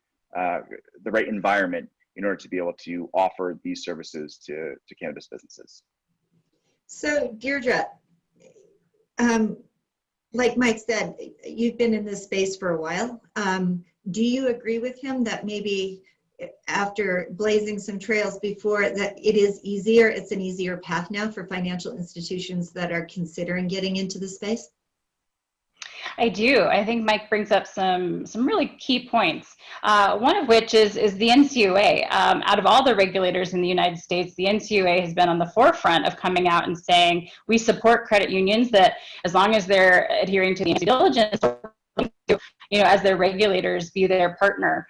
environment in order to be able to offer these services to cannabis businesses. So Deirdre, like Mike said, you've been in this space for a while. Do you agree with him that maybe after blazing some trails before, that it is easier, it's an easier path now for financial institutions that are considering getting into the space? I do. I think Mike brings up some really key points. One of which is the NCUA. Out of all the regulators in the United States, the NCUA has been on the forefront of coming out and saying we support credit unions, that as long as they're adhering to the due diligence, as their regulators, be their partner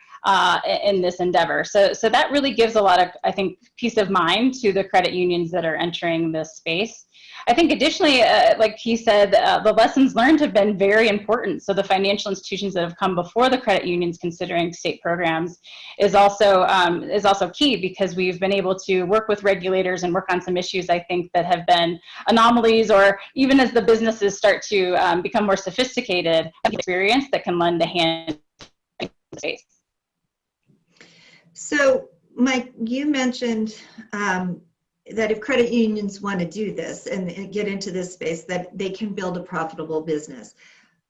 in this endeavor. So that really gives a lot of, I think, peace of mind to the credit unions that are entering this space. I think additionally, like he said, the lessons learned have been very important. So the financial institutions that have come before the credit unions considering state programs is also key, because we've been able to work with regulators and work on some issues, I think, that have been anomalies, or even as the businesses start to become more sophisticated, experience that can lend a hand in the space. So, Mike, you mentioned that if credit unions want to do this and get into this space, that they can build a profitable business.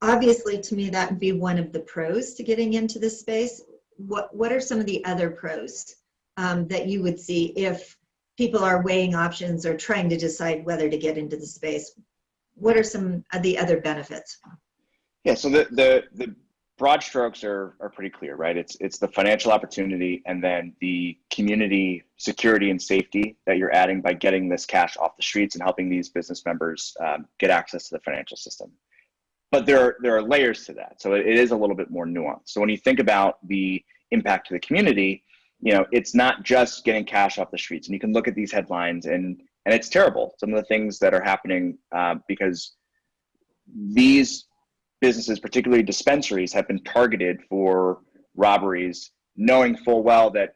Obviously, to me, that would be one of the pros to getting into this space. What are some of the other pros that you would see if people are weighing options or trying to decide whether to get into the space? What are some of the other benefits? Yeah, so the broad strokes are pretty clear, right? It's the financial opportunity and then the community security and safety that you're adding by getting this cash off the streets and helping these business members get access to the financial system. But there are layers to that, so it is a little bit more nuanced. So when you think about the impact to the community, it's not just getting cash off the streets. And you can look at these headlines and it's terrible, some of the things that are happening because these businesses, particularly dispensaries, have been targeted for robberies, knowing full well that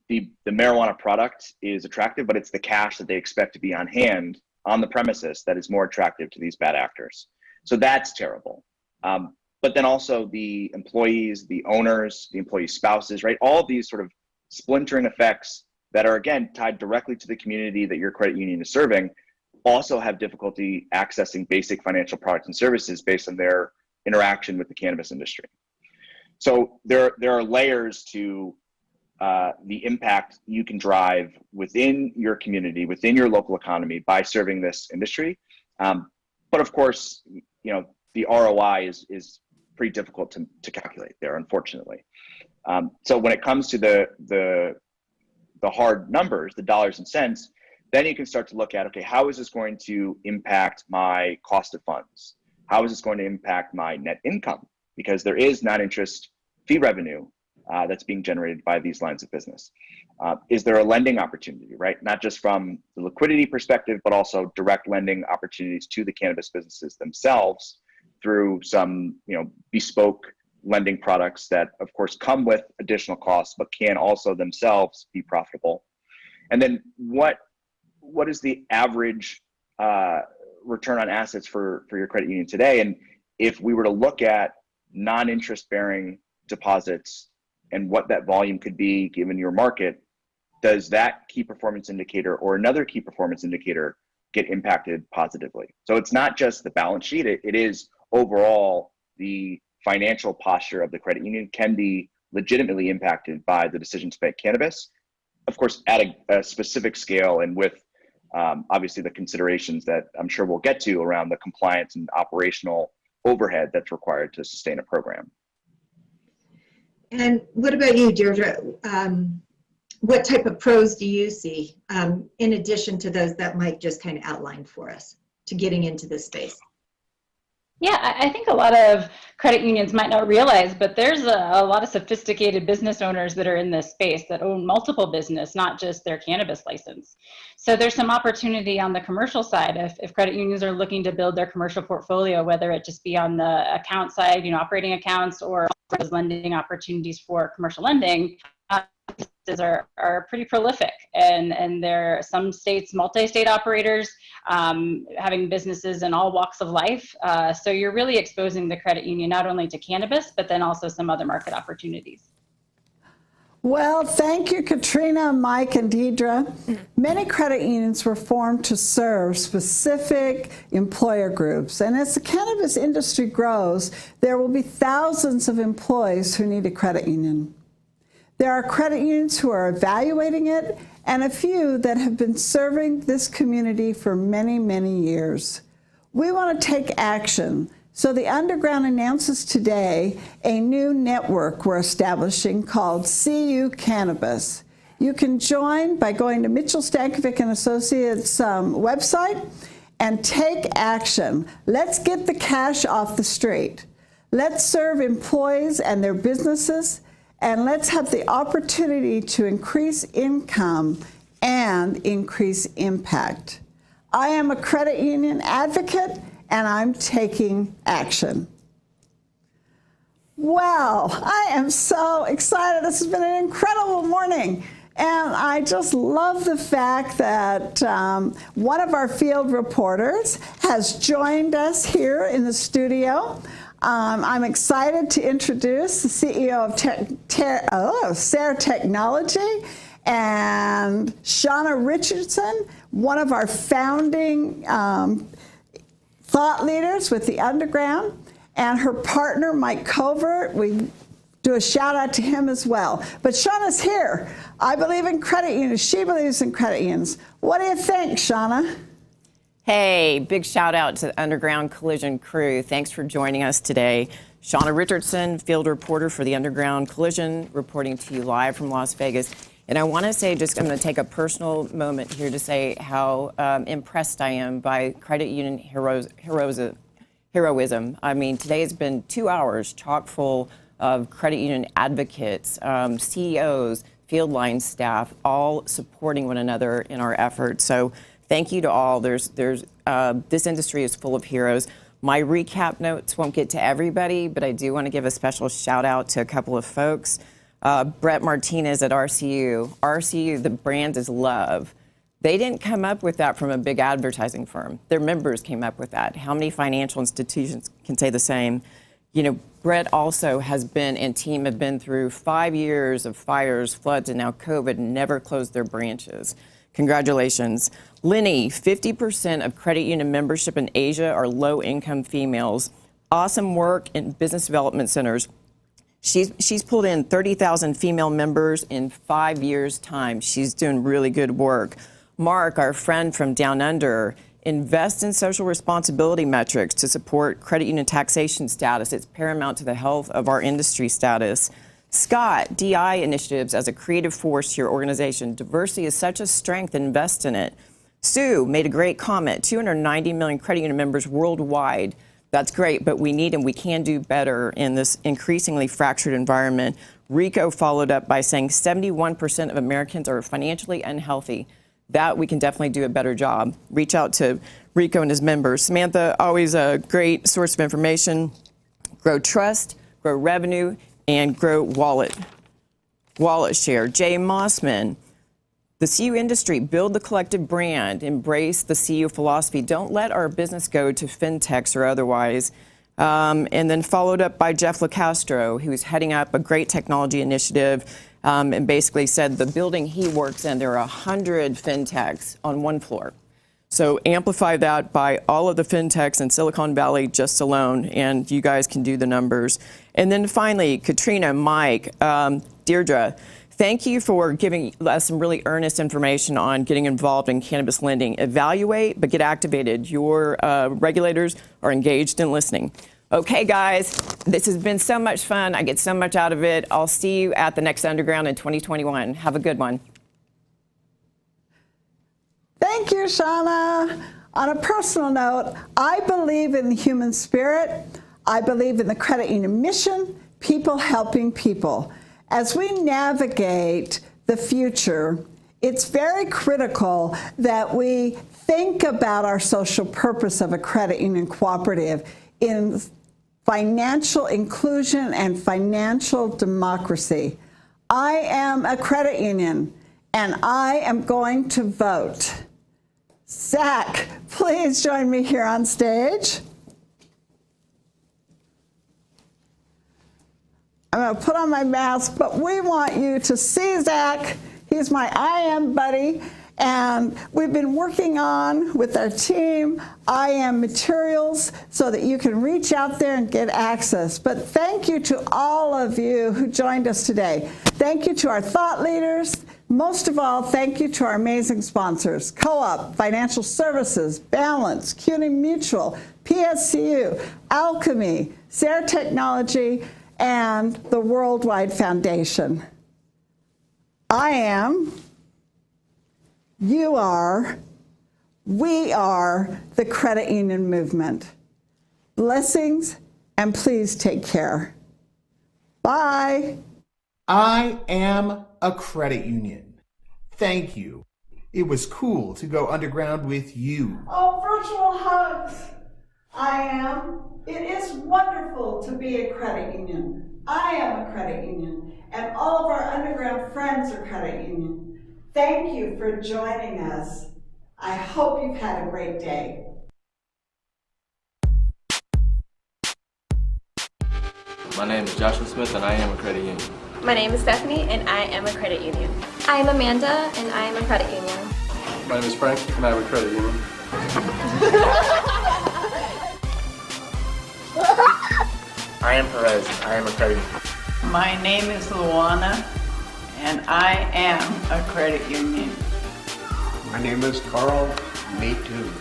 the marijuana product is attractive, but it's the cash that they expect to be on hand on the premises that is more attractive to these bad actors. So that's terrible. But then also the employees, the owners, the employee spouses, right? All of these sort of splintering effects that are, again, tied directly to the community that your credit union is serving also have difficulty accessing basic financial products and services based on their interaction with the cannabis industry. So there are layers to the impact you can drive within your community, within your local economy by serving this industry. But of course, the ROI is pretty difficult to calculate there, unfortunately. So when it comes to the hard numbers, the dollars and cents, then you can start to look at, okay, how is this going to impact my cost of funds? How is this going to impact my net income? Because there is non-interest fee revenue that's being generated by these lines of business. Is there a lending opportunity, right? Not just from the liquidity perspective, but also direct lending opportunities to the cannabis businesses themselves through some, bespoke lending products that, of course, come with additional costs, but can also themselves be profitable. And then what is the average return on assets for your credit union today? And if we were to look at non-interest bearing deposits and what that volume could be given your market, does that key performance indicator or another key performance indicator get impacted positively? So it's not just the balance sheet, it is overall the financial posture of the credit union can be legitimately impacted by the decision to bank cannabis, of course, at a specific scale and with obviously the considerations that I'm sure we'll get to around the compliance and operational overhead that's required to sustain a program. And what about you, Deirdre? What type of pros do you see in addition to those that Mike just kind of outlined for us to getting into this space? Yeah, I think a lot of credit unions might not realize, but there's a lot of sophisticated business owners that are in this space that own multiple business, not just their cannabis license. So there's some opportunity on the commercial side if credit unions are looking to build their commercial portfolio, whether it just be on the account side, operating accounts, or lending opportunities for commercial lending. Are pretty prolific, and there are some states, multi-state operators, having businesses in all walks of life. So you're really exposing the credit union not only to cannabis, but then also some other market opportunities. Well, thank you, Katrina, Mike, and Deirdre. Many credit unions were formed to serve specific employer groups. And as the cannabis industry grows, there will be thousands of employees who need a credit union. There are credit unions who are evaluating it, and a few that have been serving this community for many, many years. We want to take action, so the Underground announces today a new network we're establishing called CU Cannabis. You can join by going to Mitchell, Stankovic & Associates website and take action. Let's get the cash off the street. Let's serve employees and their businesses, and let's have the opportunity to increase income and increase impact. I am a credit union advocate, and I'm taking action. Well, I am so excited. This has been an incredible morning. And I just love the fact that one of our field reporters has joined us here in the studio. I'm excited to introduce the CEO of SARE Technology and Shauna Richardson, one of our founding thought leaders with the Underground, and her partner, Mike Covert. We do a shout out to him as well. But Shauna's here. I believe in credit unions. She believes in credit unions. What do you think, Shauna? Hey, big shout out to the Underground Collision crew. Thanks for joining us today. Shauna Richardson, field reporter for the Underground Collision, reporting to you live from Las Vegas. And I want to say, I'm going to take a personal moment here to say how impressed I am by credit union heroism. I mean, today has been 2 hours chock full of credit union advocates, CEOs, field line staff, all supporting one another in our efforts. So thank you to all. This industry is full of heroes. My recap notes won't get to everybody, but I do want to give a special shout out to a couple of folks. Brett Martinez at RCU. RCU, the brand is love. They didn't come up with that from a big advertising firm. Their members came up with that. How many financial institutions can say the same? You know, Brett also has been and team have been through 5 years of fires, floods, and now COVID, and never closed their branches. Congratulations. Lenny, 50% of credit union membership in Asia are low-income females. Awesome work in business development centers. She's pulled in 30,000 female members in 5 years' time. She's doing really good work. Mark, our friend from Down Under, invest in social responsibility metrics to support credit union taxation status. It's paramount to the health of our industry status. Scott, DI initiatives as a creative force to your organization. Diversity is such a strength, invest in it. Sue made a great comment, 290 million credit union members worldwide. That's great, but we need and we can do better in this increasingly fractured environment. Rico followed up by saying 71% of Americans are financially unhealthy. That we can definitely do a better job. Reach out to Rico and his members. Samantha, always a great source of information. Grow trust, grow revenue, and grow wallet share. Jay Mossman, the CU industry, build the collective brand, embrace the CU philosophy. Don't let our business go to fintechs or otherwise. And then followed up by Jeff LaCastro, who's heading up a great technology initiative, and basically said the building he works in, there are 100 fintechs on one floor. So amplify that by all of the fintechs in Silicon Valley just alone, and you guys can do the numbers. And then finally, Katrina, Mike, Deirdre, thank you for giving us some really earnest information on getting involved in cannabis lending. Evaluate, but get activated. Your regulators are engaged in listening. Okay, guys, this has been so much fun. I get so much out of it. I'll see you at the next Underground in 2021. Have a good one. Thank you, Shauna. On a personal note, I believe in the human spirit. I believe in the credit union mission, people helping people. As we navigate the future, it's very critical that we think about our social purpose of a credit union cooperative in financial inclusion and financial democracy. I am a credit union, and I am going to vote. Zach, please join me here on stage. I'm going to put on my mask, but we want you to see Zach. He's my IM buddy, and we've been working on with our team IM materials so that you can reach out there and get access. But thank you to all of you who joined us today. Thank you to our thought leaders. Most of all, thank you to our amazing sponsors, Co-op, Financial Services, Balance, CUNY Mutual, PSCU, Alchemy, SARE Technology, and the Worldwide Foundation. I am, you are, we are the credit union movement. Blessings, and please take care. Bye. I am a credit union. Thank you. It was cool to go underground with you. Oh, virtual hugs. I am. It is wonderful to be a credit union. I am a credit union, and all of our underground friends are credit union. Thank you for joining us. I hope you've had a great day. My name is Joshua Smith and I am a credit union. My name is Stephanie and I am a credit union. I am Amanda and I am a credit union. My name is Frank and I am a credit union. I am Perez. I am a credit union. My name is Luana and I am a credit union. My name is Carl. Me too.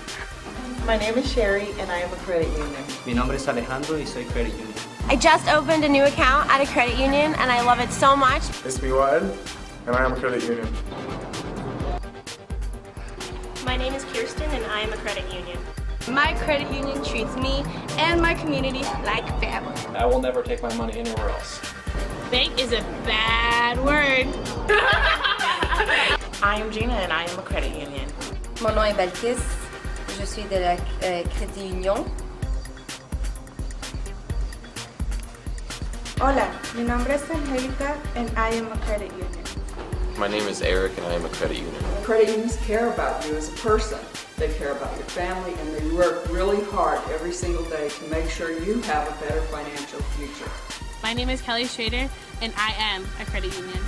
My name is Sherry and I am a credit union. Mi nombre es Alejandro y soy credit union. I just opened a new account at a credit union and I love it so much. It's BYD and I am a credit union. My name is Kirsten and I am a credit union. My credit union treats me and my community like family. I will never take my money anywhere else. Bank is a bad word. I am Gina and I am a credit union. Mon nom est Balkis. Je suis de la Crédit Union. Hola, mi nombre es Angelica and I am a credit union. My name is Eric and I am a credit union. Credit unions care about you as a person. They care about your family and they work really hard every single day to make sure you have a better financial future. My name is Kelly Schrader and I am a credit union.